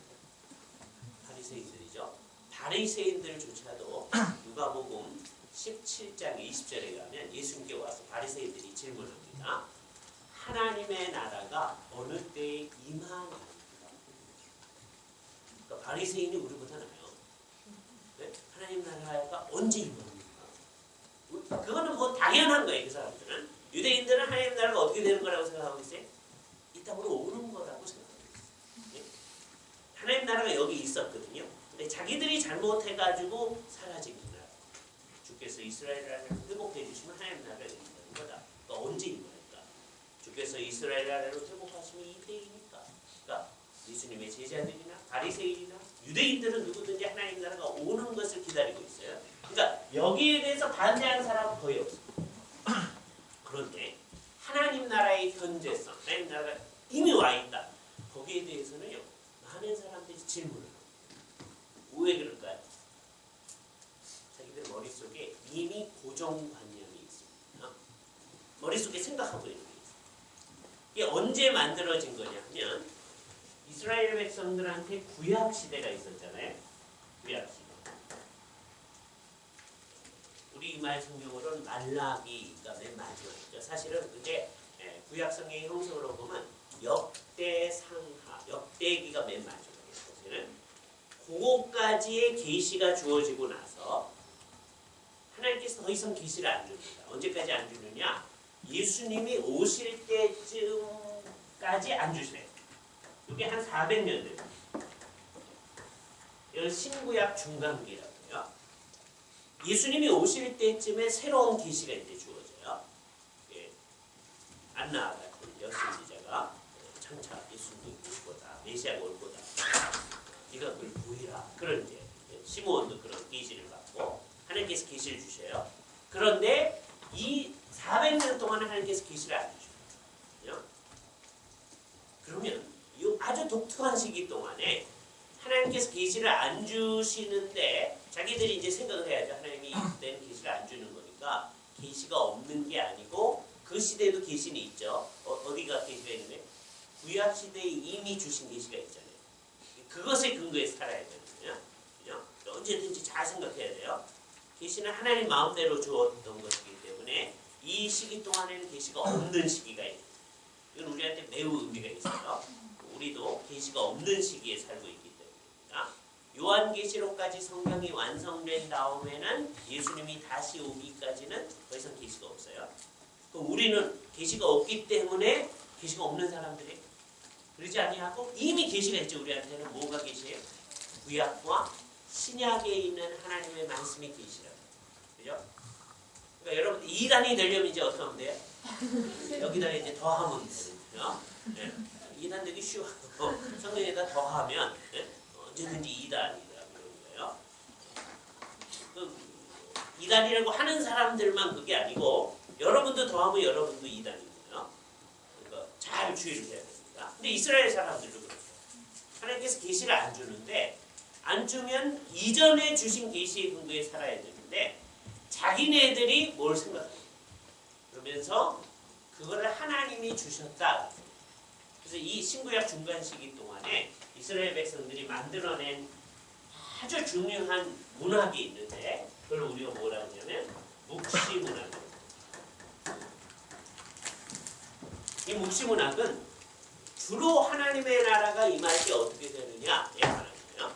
바리새인들이죠. 바리새인들조차도 누가복음 17장 20절에 가면 예수님께 와서 바리새인들이 질문합니다. 하나님의 나라가 어느 때에 임하나이까? 그러니까 바리새인이 우리보다 나아요. 네? 하나님 나라가 언제 임합니까? 그거는 뭐 당연한 거예요. 그 사람들은. 유대인들은 하나님 나라가 어떻게 되는 거라고 생각하고 있어요? 이 땅으로 오는 거라고 생각하고 있어요. 네? 하나님 나라가 여기 있었거든요. 근데 자기들이 잘못해가지고 사라진 그 나라. 주께서 이스라엘 나라를 회복해 주시면 하나님 나라가 임하는 거다. 그러니까 언제 임할까? 주께서 이스라엘 나라를 회복하시면 이때이니까. 그러니까 예수님의 제자들이나 바리새인이나 유대인들은 누구든지 하나님 나라가 오는 것을 기다리고 있어요. 그러니까 여기에 대해서 반대하는 사람은 거의 없어요. 그런데 하나님 나라의 현재성, 하나님 나라가 이미 와 있다. 거기에 대해서는요, 많은 사람들이 질문을 합니다. 왜 그럴까요? 자기들 머릿속에 이미 고정관념이 있습니다. 머릿속에 생각하고 있는 게 있어요. 이게 언제 만들어진 거냐 하면 이스라엘 백성들한테 구약 시대가 있었잖아요. 구약 시대. 우리 말 성경으로는 말라기가 맨 마지막이죠. 사실은 그게 구약 성경의 형성으로 보면 역대상하, 역대기가 맨 마지막이에요. 사실은 그거까지의 계시가 주어지고 나서 하나님께서 더 이상 계시를 안 줍니다. 언제까지 안 주느냐? 예수님이 오실 때쯤까지 안 주세요. 이게 한 400년 됩니다. 이건 신구약 중간기라고요. 예수님이 오실 때쯤에 새로운 계시가 이제 주어져요. 예. 안나 같은 여선지자가 장차 예수님이 올 거다, 메시아가 올 거다. 네가 그걸 보이라. 그런 이제 시므온도 그런 계시를 받고 하나님께서 계시를 주셔요. 그런데 이 400년 동안 하나님께서 계시를 안 주셔요. 그러면 이 아주 독특한 시기 동안에 하나님께서 계시를 안 주시는데 자기들이 이제 생각을 해야죠. 하나님이 이때는 계시를 안 주는 거니까 계시가 없는 게 아니고 그 시대에도 계시는 있죠. 어디가 계시가 있는데 구약 시대에 이미 주신 계시가 있잖아요. 그것에 근거해서 살아야 되거든요. 그죠? 언제든지 잘 생각해야 돼요. 계시는 하나님 마음대로 주었던 것이기 때문에 이 시기 동안에는 계시가 없는 시기가 있어요. 이건 우리한테 매우 의미가 있어요. 우리도 계시가 없는 시기에 살고 있기 때문입니다. 요한계시록까지 성경이 완성된 다음에는 예수님이 다시 오기까지는 더 이상 계시가 없어요. 그럼 우리는 계시가 없기 때문에 계시가 없는 사람들이 그러지 아니하고 이미 계시가 있죠. 우리한테는 뭐가 계시예요? 구약과 신약에 있는 하나님의 말씀이 계시라고. 그죠? 그러니까 여러분 이단이 되려면 이제 어떻게 하면 돼요? 여기다 이제 더하면 되거든요. 네. 이단 되기 쉬워요. 성경에다 더하면 네? 언제든지 이단이라고 그러는 거예요. 이단이라고 하는 사람들만 그게 아니고 여러분도 더하면 여러분도 이단입니다. 그러니까 잘 주의를 해야 됩니다. 근데 이스라엘 사람들도 그렇죠. 하나님께서 계시를 안 주는데 안 주면 이전에 주신 계시의 근거에 살아야 되는데 자기네들이 뭘 생각해요. 그러면서 그거를 하나님이 주셨다. 그래서 이 신구약 중간 시기 동안에 이스라엘 백성들이 만들어낸 아주 중요한 문학이 있는데 그걸 우리가 뭐라 하냐면 묵시문학입니다. 이 묵시문학은 주로 하나님의 나라가 임할 때 어떻게 되느냐에 관한 거예요.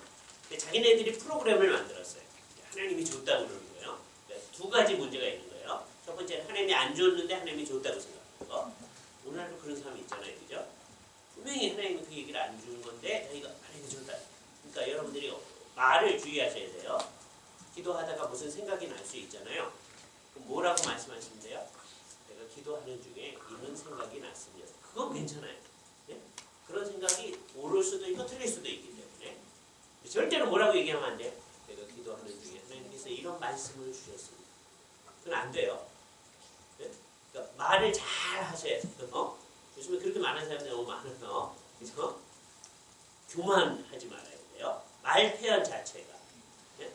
자기네들이 프로그램을 만들었어요. 하나님이 줬다고 그러는 거예요. 그러니까 두 가지 문제가 있는 거예요. 첫 번째는 하나님이 안 줬는데 하나님이 줬다고 생각하는 거. 오늘날도 그런 사람이 있잖아요. 그죠? 분명히 하나님이 그 얘기를 안 주는 건데 자기가 하나님이 줬다. 그러니까 여러분들이 말을 주의하셔야 돼요. 기도하다가 무슨 생각이 날 수 있잖아요. 그럼 뭐라고 말씀하시면 돼요? 내가 기도하는 중에 이런 생각이 났으면 그건 괜찮아요. 네? 그런 생각이 옳을 수도 있고 틀릴 수도 있기 때문에 절대로 뭐라고 얘기하면 안 돼요. 내가 기도하는 중에 하나님께서 이런 말씀을 주셨습니다. 그건 안 돼요. 네? 그러니까 말을 잘 하셔야 돼요. 요즘에 그렇게 많은 사람들이 너무 많아서 그래서 교만하지 말아야 돼요. 말 표현 자체가 네?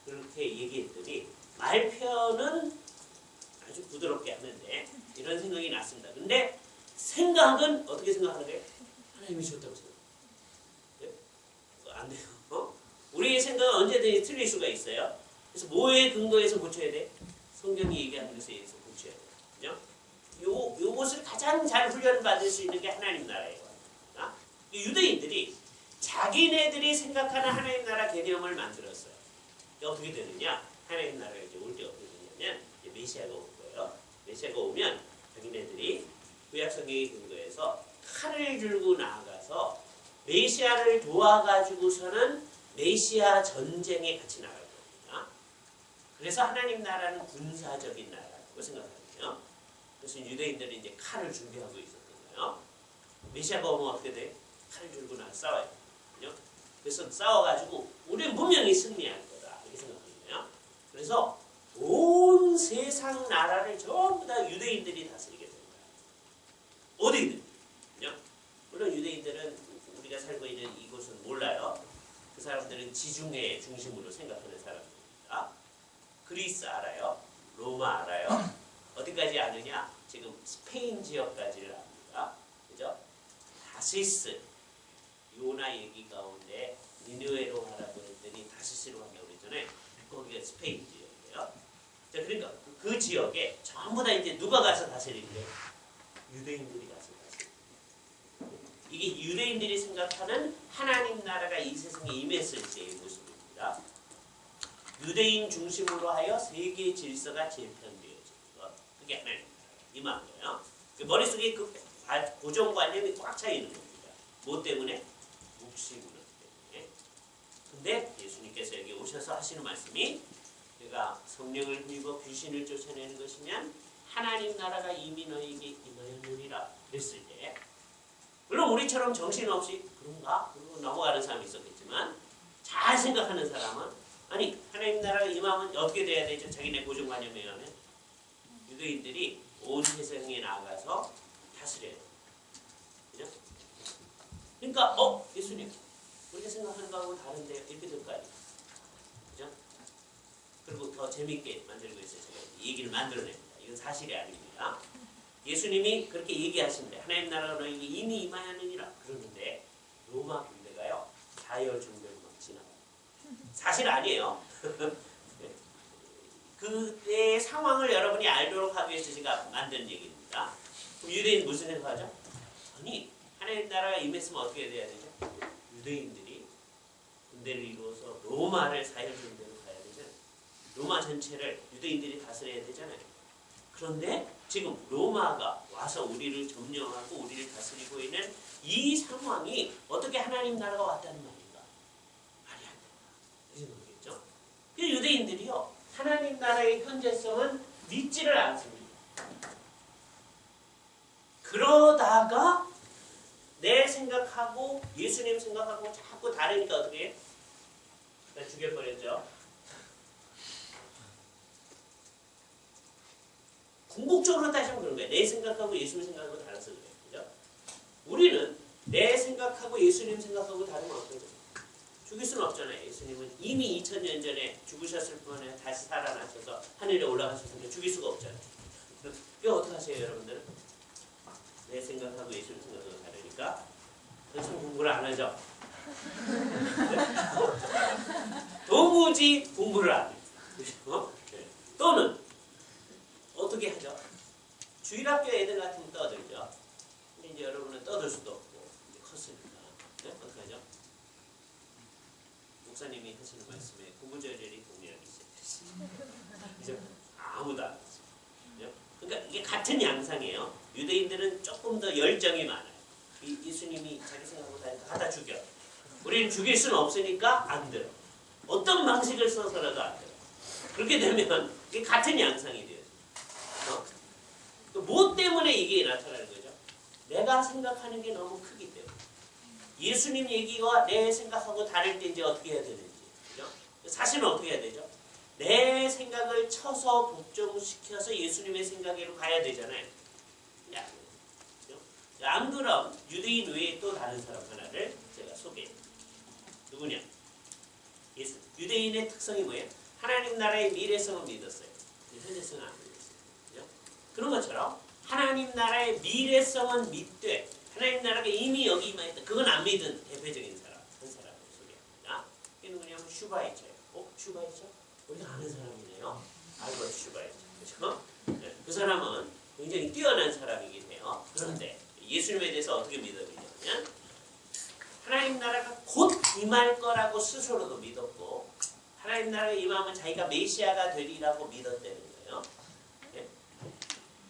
그렇게 얘기했더니 말 표현은 아주 부드럽게 하는데 이런 생각이 났습니다. 근데 생각은 어떻게 생각하는 거예요? 하나님이 줬다고 생각해요. 네? 안 돼요. 우리의 생각은 언제든지 틀릴 수가 있어요. 그래서 뭐에 근거해서 고쳐야 돼? 성경이 얘기하는 것에 의해서 고쳐야 돼요. 그죠? 요것을 가장 잘 훈련받을 수 있는 게 하나님 나라예요. 유대인들이 자기네들이 생각하는 하나님 나라 개념을 만들었어요. 어떻게 되느냐? 하나님 나라가 이제 올 때 어떻게 되냐면 이제 메시아가 올 거예요. 메시아가 오면 자기네들이 구약 성경의 근거에서 칼을 들고 나아가서 메시아를 도와가지고서는 메시아 전쟁에 같이 나갈 겁니다. 그래서 하나님 나라는 군사적인 나라라고 생각하거든요. 그래서 유대인들이 이제 칼을 준비하고 있었던 거예요. 메시아가 오면 어떻게 돼? 칼을 들고 나서 싸워요. 그죠? 그래서 싸워가지고 우리는 분명히 승리할 거다 이렇게 생각하거든요. 그래서 온 세상 나라를 전부 다 유대인들이 다스리게 됩니다. 어디든. 그죠? 물론 유대인들은 우리가 살고 있는 이곳은 몰라요. 그 사람들은 지중해 중심으로 생각하는 사람들입니다. 그리스 알아요? 로마 알아요? 어디까지 아느냐? 지금 스페인 지역까지를 압니다. 그죠? 다시스 요나 얘기 가운데 니느웨로 하라고 했더니 다시스로 한다고 그랬잖아요. 거기가 스페인 지역이에요. 자, 그러니까 그 지역에 전부 다 이제 누가 가서 다스리는데 유대인들이 가서 다스리는 이게 유대인들이 생각하는 하나님 나라가 이 세상에 임했을 때의 모습입니다. 유대인 중심으로 하여 세계 질서가 재편되어지는 것. 그게 하나님 나라가 임한 거예요. 그 머릿속에 그 고정관념이 꽉 차 있는 겁니다. 뭐 때문에? 묵시문학 때문에. 근데 예수님께서 여기 오셔서 하시는 말씀이 내가 성령을 힘입어 귀신을 쫓아내는 것이면 하나님 나라가 이미 너에게 임하였느니라 그랬을 때 물론 우리처럼 정신없이 그런가? 그러고 넘어가는 사람이 있었겠지만 잘 생각하는 사람은 아니 하나님 나라가 임하면 어떻게 돼야 되죠? 자기네 고정관념에 의하면 유대인들이 온 세상에 나가서 다스려야 돼요. 그죠? 그러니까 예수님 우리가 생각하는 거하고 다른데 이렇게 될 거 아니에요. 그죠? 그리고 더 재밌게 만들고 있어요. 제가 이 얘기를 만들어냅니다. 이건 사실이 아닙니다. 예수님이 그렇게 얘기하신대. 하나님 나라가 너에게 이미 임하였느니라 그러는데 로마 군대가요. 자열 중대로 막 지나가요. 사실 아니에요. 그때의 상황을 여러분이 알도록 하기 위해서 제가 만든 얘기입니다. 그럼 유대인 무슨 생각하죠? 아니 하나님 나라가 임했으면 어떻게 돼야 되죠? 유대인들이 군대를 이루어서 로마를 사열중대로 가야 되잖아요. 로마 전체를 유대인들이 다스려야 되잖아요. 그런데 지금 로마가 와서 우리를 점령하고 우리를 다스리고 있는 이 상황이 어떻게 하나님 나라가 왔다는 말인가? 말이 안 된다. 이 생각이겠죠? 유대인들이요. 하나님 나라의 현재성은 믿지를 않습니다. 그러다가 내 생각하고 예수님 생각하고 자꾸 다르니까 어떻게 해? 나 죽여버렸죠. 궁극적으로 따지면 그런 거예요. 내 생각하고 예수님 생각하고 달라서 그래요. 그죠? 우리는 내 생각하고 예수님 생각하고 다르면 어떤 거예요? 죽일 수는 없잖아요. 예수님은 이미 2000년 전에 죽으셨을 뿐에 다시 살아나셔서 하늘에 올라가셨으니까 죽일 수가 없잖아요. 그럼 어떻게 하세요, 여러분들은? 내 생각하고 예수님 생각하고 다르니까 더 이상 공부를 안 하죠. 도무지 공부를 안 해요. 네. 또는 어떻게 하죠? 주일학교 애들 같으면 떠들죠. 근데 이제 여러분은 떠들 수도 없고 이제 컸으니까 네? 어떻게 하죠? 목사님이 하시는 말씀에 공부절절히 동의하기 시작했어요. 그죠? 아무도 안 했어요. 그러니까 이게 같은 양상이에요. 유대인들은 조금 더 열정이 많아요. 예수님이 자기 생각보다 갖다 죽여. 우리는 죽일 수는 없으니까 안 들어. 어떤 방식을 써서라도 안 들어. 그렇게 되면 이게 같은 양상이 돼요. 뭐 때문에 이게 나타나는 거죠? 내가 생각하는 게 너무 크기 때문에. 예수님 얘기와 내 생각하고 다를 때 이제 어떻게 해야 되는지. 그죠? 사실은 어떻게 해야 되죠? 내 생각을 쳐서 복종시켜서 예수님의 생각으로 가야 되잖아요. 안 그럼 유대인 외에 또 다른 사람 하나를 제가 소개해요. 누구냐? 예수. 유대인의 특성이 뭐예요? 하나님 나라의 미래성을 믿었어요. 현재성은 안 믿었어요. 그죠? 그런 것처럼 하나님 나라의 미래성은 믿되 하나님 나라가 이미 여기 임하였다. 그건 안 믿은 대표적인 사람, 한 사람을 소개합니다. 이게 누구냐면 슈바이처예요. 슈바이처? 우리가 아는 사람이네요. 알버트 슈바이처. 그렇죠? 네. 그 사람은 굉장히 뛰어난 사람이긴 해요. 그런데 예수님에 대해서 어떻게 믿었냐면 하나님 나라가 곧 임할 거라고 스스로도 믿었고 하나님 나라가 임하면 자기가 메시아가 되리라고 믿었다는 거예요. 네?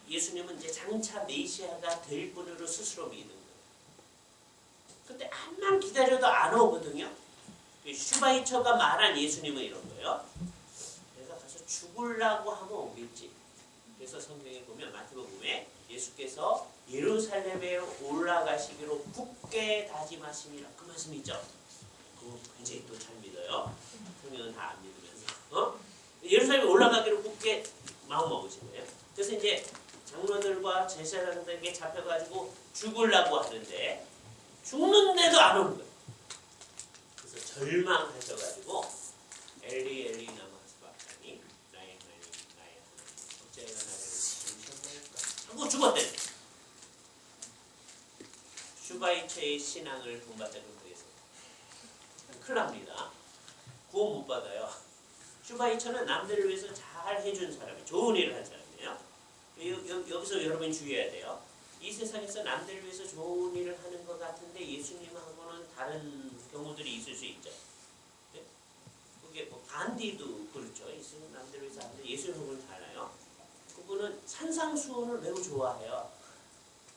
예수님은 이제 장차 메시아가 될 분으로 스스로 믿은 거예요. 근데 한만 기다려도 안 오거든요. 슈바이처가 말한 예수님은 이런 거예요. 내가 가서 죽으려고 하면 오겠지. 그래서 성경에 보면 마태복음에 예수께서 예루살렘에 올라가시기로 굳게 다짐하심이라 그 말씀 있죠. 그거 굉장히 또 잘 믿어요. 성경은 다 안 믿으면서 예루살렘에 올라가기로 굳게 마음 먹으신 거예요. 그래서 이제 장로들과 제사장들에게 잡혀가지고 죽으려고 하는데 죽는데도 안 오는 거예요. 그래서 절망하셔가지고 엘리 엘리 나마 스바타니 나의 하나님 나의 하나님 어째가 나를 버리셨나이까 하고 죽었대. 슈바이처의 신앙을 본받자고 그래서 큰일 납니다. 구원 못 받아요. 슈바이처는 남들을 위해서 잘 해준 사람이에요. 좋은 일을 한 사람이에요. 여기서 여러분이 주의해야 돼요. 이 세상에서 남들을 위해서 좋은 일을 하는 것 같은데 예수님하고는 다른 경우들이 있을 수 있죠. 네? 그게 뭐 간디도 그렇죠. 예수님 남들을 위해서 하는데 예수님하고는 달라요. 그분은 산상수훈을 매우 좋아해요.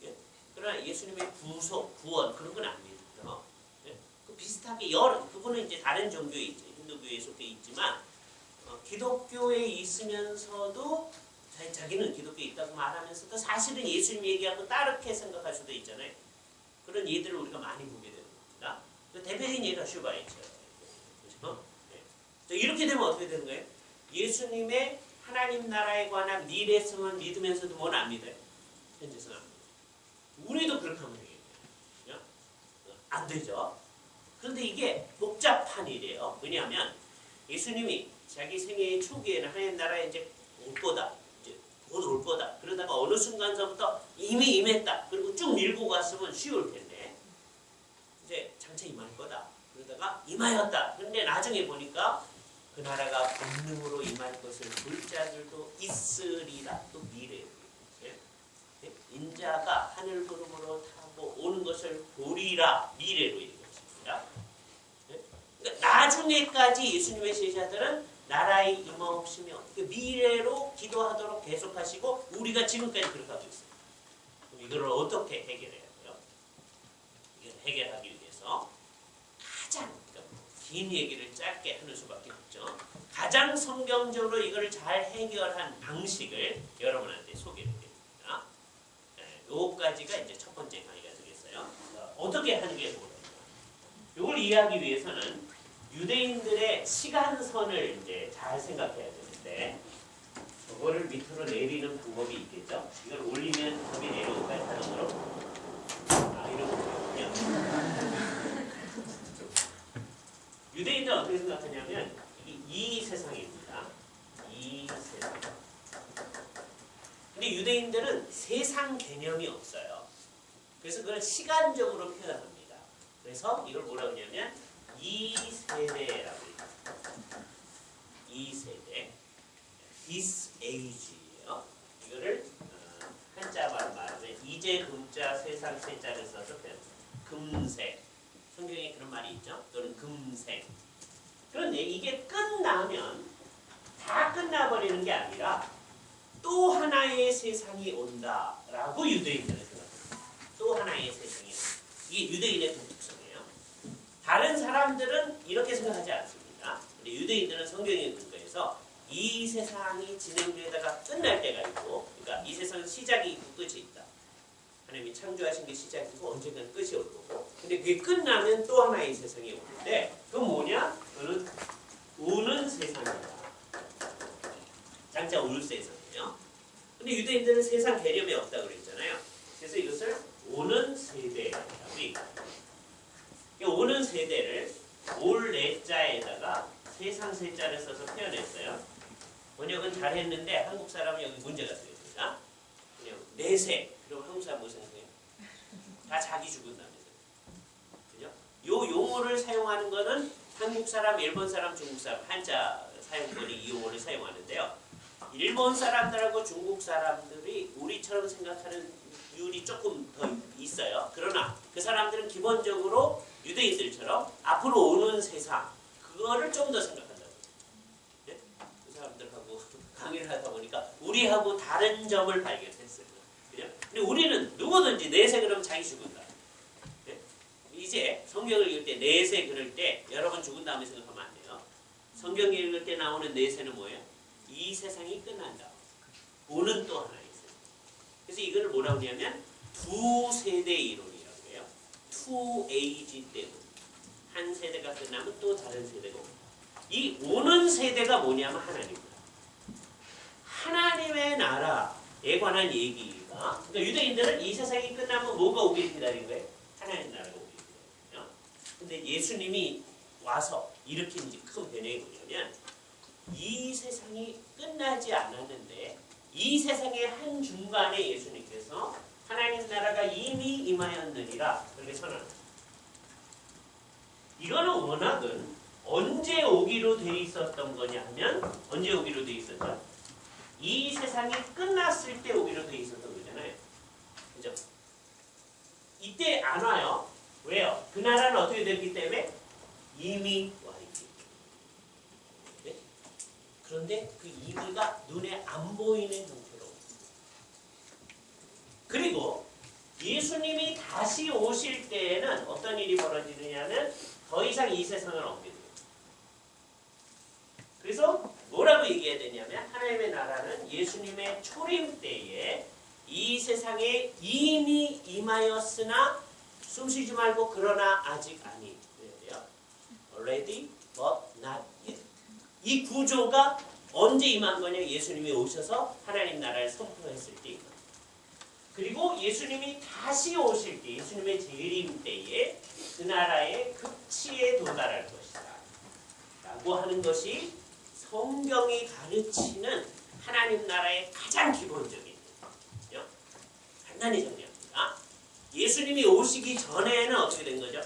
예? 그러나 예수님의 구원 그런 건 안 믿어요. 예? 그 비슷하게 그분은 이제 다른 종교에 있죠. 힌두교에 속해 있지만 기독교에 있으면서도 자기는 기독교에 있다고 말하면서도 사실은 예수님 얘기하고 다르게 생각할 수도 있잖아요. 그런 예들을 우리가 많이 보게 되는 겁니다. 대표적인 예가 슈바이처예요. 그렇죠? 네. 이렇게 되면 어떻게 되는 거예요? 예수님의 하나님 나라에 관한 미래성을 믿으면서도 뭘 안 믿어요? 현재성 안 믿어요. 우리도 그렇게 하면 되겠네요. 안 되죠. 그런데 이게 복잡한 일이에요. 왜냐하면 예수님이 자기 생애의 초기에는 하나님 나라에 이제 올 거다. 곧 올 거다. 그러다가 어느 순간서부터 이미 임했다. 그리고 쭉 밀고 갔으면 쉬울 텐데 이제 장차 임할 거다. 그러다가 임하였다. 그런데 나중에 보니까 그 나라가 권능으로 임할 것을 볼 자들도 있으리라. 또 미래에 인자가 하늘 구름으로 타고 오는 것을 보리라. 미래로 얘기했습니다. 그러니까 나중에까지 예수님의 제자들은 나라의 임하옵시며 미래로 기도하도록 계속하시고 우리가 지금까지 그렇게 하고 있어요. 그럼 이걸 어떻게 해결해야 돼요? 이걸 해결하기 위해서 가장 긴 얘기를 짧게 하는 수밖에 없죠. 가장 성경적으로 이걸 잘 해결한 방식을 여러분한테 소개를 드립니다. 요까지가 이제 첫 번째 강의가 되겠어요. 어떻게 하는 게 좋을까요? 이걸 이해하기 위해서는 유대인들의 시간선을 이제 잘 생각해야 되는데 저거를 밑으로 내리는 방법이 있겠죠? 이걸 올리면 답이 내려올까요? 자동으로? 아, 이런 거군요. 유대인들 어떻게 생각하냐면 이 세상입니다. 이 세상. 근데 유대인들은 세상 개념이 없어요. 그래서 그걸 시간적으로 표현합니다. 그래서 이걸 뭐라고 하냐면 이 세대라고 해요. 이 세대. This age예요. 이거를 한자만 말하면 이제 금자 세상 세자를 써서 표현. 금세. 성경에 그런 말이 있죠. 또는 금생. 그런데 이게 끝나면 다 끝나버리는 게 아니라 또 하나의 세상이 온다라고 유대인들은 생각합니다. 또 하나의 세상이 온다. 이게 유대인의 독특성이에요. 다른 사람들은 이렇게 생각하지 않습니다. 근데 유대인들은 성경에 근거해서 이 세상이 진행되다가 끝날 때가 있고, 그러니까 이 세상은 시작이 있고 끝이 있다. 하나님이 창조하신 게 시작이고 언젠가는 끝이 올 거고, 근데 그게 끝나면 또 하나의 세상이 오는데, 그건 뭐냐? 그거는 오는 세상이다. 장차 올 세상이에요. 근데 유대인들은 세상 개념이 없다고 그랬잖아요. 그래서 이것을 오는 세대라고 얘기합니다. 오는 세대를 올 내자에다가 세상 세자를 써서 표현했어요. 번역은 잘했는데 한국 사람은 여기 문제가 생깁니다. 그냥 내세. 그럼 한국 사람 뭐 생각해요? 다 자기 죽은다면서. 그죠? 요 용어를 사용하는 거는 한국 사람, 일본 사람, 중국 사람 한자 사용권이 이 용어를 사용하는데요. 일본 사람들하고 중국 사람들이 우리처럼 생각하는 율이 조금 더 있어요. 그러나 그 사람들은 기본적으로 유대인들처럼 앞으로 오는 세상 그거를 좀 더 생각한다고. 네? 그 사람들하고 강의를 하다 보니까 우리하고 다른 점을 발견했어요. 그죠? 근데 우리는 누구든지 내세 그러면 자기 죽은다. 네? 이제 성경을 읽을 때 내세 그럴 때 여러분 죽은 다음에 생각하면 안 돼요. 성경 읽을 때 나오는 내세는 뭐예요? 이 세상이 끝난다. 오는 또 하나의 세상. 그래서 이거를 뭐라고 하냐면 두 세대 이론이라고 해요. 투 에이지 때문. 한 세대가 끝나면 또 다른 세대가 옵니다. 이 오는 세대가 뭐냐면 하나님입니다. 하나님의 나라에 관한 얘기가, 그러니까 유대인들은 이 세상이 끝나면 뭐가 오기를 기다린 거예요? 하나님 나라가 오기를 기다려요. 근데 예수님이 와서 일으킨 큰 변형이 뭐냐면 이 세상이 끝나지 않았는데 이 세상의 한 중간에 예수님께서 하나님 나라가 이미 임하였느니라 그렇게 선언합니다. 이거는 워낙은 언제 오기로 돼 있었던 거냐 하면 언제 오기로 돼 있었죠? 이 세상이 끝났을 때 오기로 돼 있었던 거잖아요. 그죠? 이때 안 와요. 왜요? 그 나라는 어떻게 됐기 때문에 이미 와 있기 때문에. 네? 그런데 그 이미가 눈에 안 보이는 형태로. 그리고 예수님이 다시 오실 때에는 어떤 일이 벌어지느냐면 더 이상 이 세상을 없게 돼요. 그래서 뭐라고 얘기해야 되냐면 하나님의 나라는 예수님의 초림 때에 이 세상에 이미 임하였으나 숨쉬지 말고 그러나 아직 아니. Already but not yet. 이 구조가 언제 임한 거냐? 예수님이 오셔서 하나님 나라를 선포했을 때. 그리고 예수님이 다시 오실 때, 예수님의 재림 때에 그 나라의 극치에 도달할 것이다 라고 하는 것이 성경이 가르치는 하나님 나라의 가장 기본적인 거죠. 간단히 정리합니다. 예수님이 오시기 전에는 어떻게 된 거죠?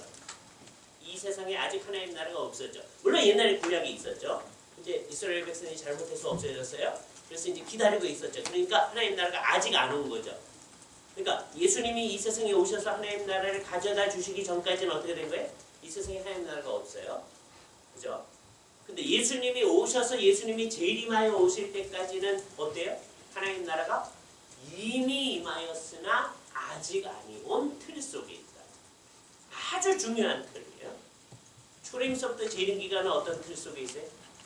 이 세상에 아직 하나님 나라가 없었죠. 물론 옛날에 구약이 있었죠. 이제 이스라엘 백성이 잘못해서 없어졌어요. 그래서 이제 기다리고 있었죠. 그러니까 하나님 나라가 아직 안 온 거죠. 그러니까 예수님이 이 세상에 오셔서 하나님 나라를 가져다 주시기 전까지는 어떻게 된 거예요? 이 세상에 하나님 나라가 없어요. 그죠? 근데 예수님이 오셔서 예수님이 재림하여 오실 때까지는 어때요? 하나님 나라가 이미 임하였으나 아직 아니 온 틀 속에 있다. 아주 중요한 틀이에요. 초림서부터 재림 기간은 어떤 틀 속에 있어요?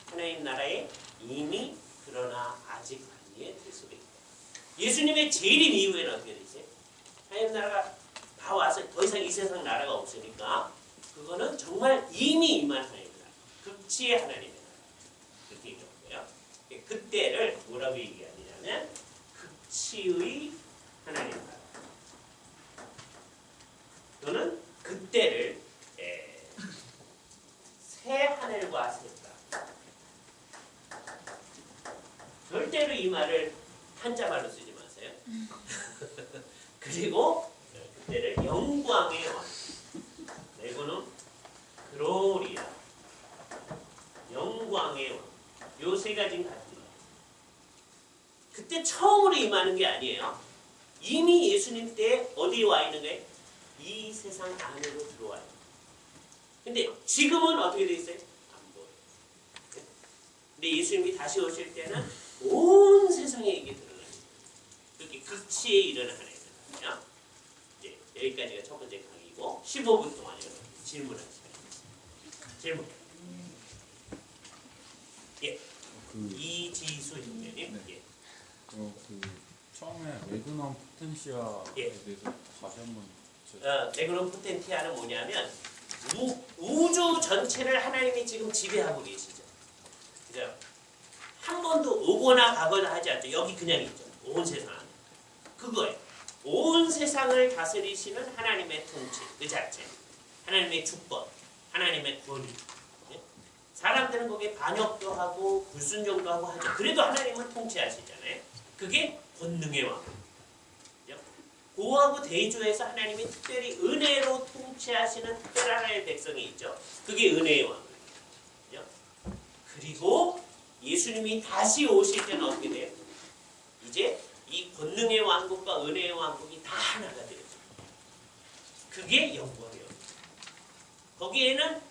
하나님 나라에 이미 그러나 아직 아니의 틀 속에 있다. 예수님의 재림 이후에는 어떻게 되세요? 하나님 나라가 다 와서 더 이상 이 세상 나라가 없으니까 그거는 정말 이미 임한 하나님의 나라, 극치의 하나님의 나라 그렇게 얘기하고요. 그때를 뭐라고 얘기하냐면 극치의 하나님 나라 또는 그때를 새 하늘과 새 땅. 절대로 이 말을 한자말로 쓰지 마세요. 그리고 그때를 영광의 왕. 이거는 글로리아. 영광의 왕. 요 세 가지는 같은 거예요. 그때 처음으로 임하는 게 아니에요. 이미 예수님 때 어디에 와 있는 거예요? 이 세상 안으로 들어와요. 근데 지금은 어떻게 돼 있어요? 안 보여요. 근데 예수님이 다시 오실 때는 온 세상에 이게 드러나요. 그렇게 극치에 일어나는 거예요. 이제 여기까지가 첫 번째 강의고 15분 동안 질문할 시간입니다. 질문. 예. 이지수 형님. 네. 예. 그 처음에 레그넘 포텐시아에 예. 대해서 다시 한번 레그넘 포텐티아는 뭐냐면 우주 전체를 하나님이 지금 지배하고 계시죠. 그죠? 한 번도 오거나 가거나 하지 않죠. 여기 그냥 있죠. 온 세상 안에. 그거예요. 온 세상을 다스리시는 하나님의 통치 그 자체. 하나님의 주권, 하나님의 권위. 예? 사람들은 거기에 반역도 하고 불순종도 하고 하죠. 그래도 하나님은 통치하시잖아요. 그게 권능의 왕. 고하고 대조해서 하나님이 특별히 은혜로 통치하시는 특별한 하나님의 백성이 있죠. 그게 은혜의 왕이죠. 그리고 예수님이 다시 오실 때는 어떻게 돼요? 이제 이 권능의 왕국과 은혜의 왕국이 다 하나가 되어요. 그게 영광의 왕국. 거기에는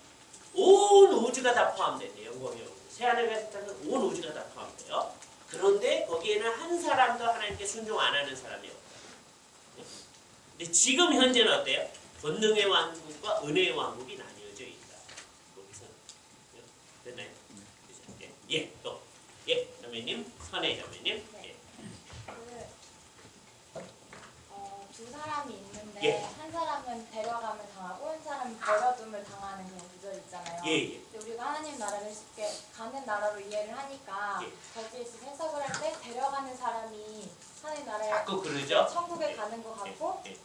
온 우주가 다 포함돼요. 영광의 왕국. 새하늘과 새 땅은 온 우주가 다 포함돼요. 그런데 거기에는 한 사람도 하나님께 순종 안 하는 사람이 없어요. 근데 지금 현재는 어때요? 권능의 왕국과 은혜의 왕국이 나뉘어져 있다. 거기서 됐나요? 예, 또 예, 자매님, 선혜 자매님. 네. 두 사람이 있는데 예. 한 사람은 데려감을 당하고 한 사람은 버려둠을 당하는 그런 구절 있잖아요. 예, 예. 근데 우리가 하나님 나라를 쉽게 가는 나라로 이해를 하니까 예. 거기에 있어서 해석을 할 때 데려가는 사람이 하나님 나라에 자꾸 그러죠? 천국에 가는 것 같고 예, 예.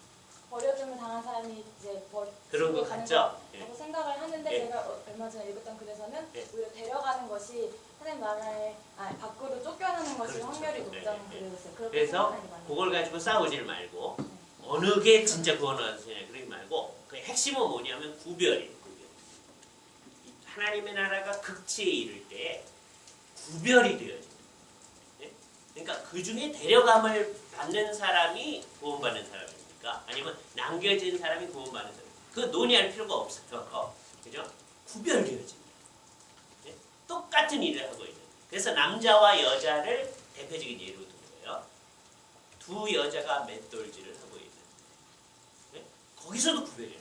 버려둠을 당한 사람이 이제 그런 거 지옥에 가는 같죠? 예. 라고 생각을 하는데 예. 제가 얼마 전에 읽었던 글에서는 예. 오히려 데려가는 것이 하나님 나라에 밖으로 쫓겨나는 것이 그렇죠. 확률이 네, 높다는 네. 글을 읽었어요. 그렇게 그래서 생각하는 게 맞는 그걸 가지고 싸우질 말고 네. 어느 게 진짜 구원하시냐 그러지 말고 그 핵심은 뭐냐면 구별이에요. 구별. 하나님의 나라가 극치에 이를 때 구별이 되어져요. 네? 그러니까 그 중에 데려감을 받는 사람이 구원받는 사람입니까? 아니면 남겨진 사람이 구원받는 사람? 그 논의할 필요가 없어요. 그죠? 구별되어집니다. 네? 똑같은 일을 하고 있는. 그래서 남자와 여자를 대표적인 예로 든 거예요. 두 여자가 맷돌질을 하고 있는. 네? 거기서도 구별해요.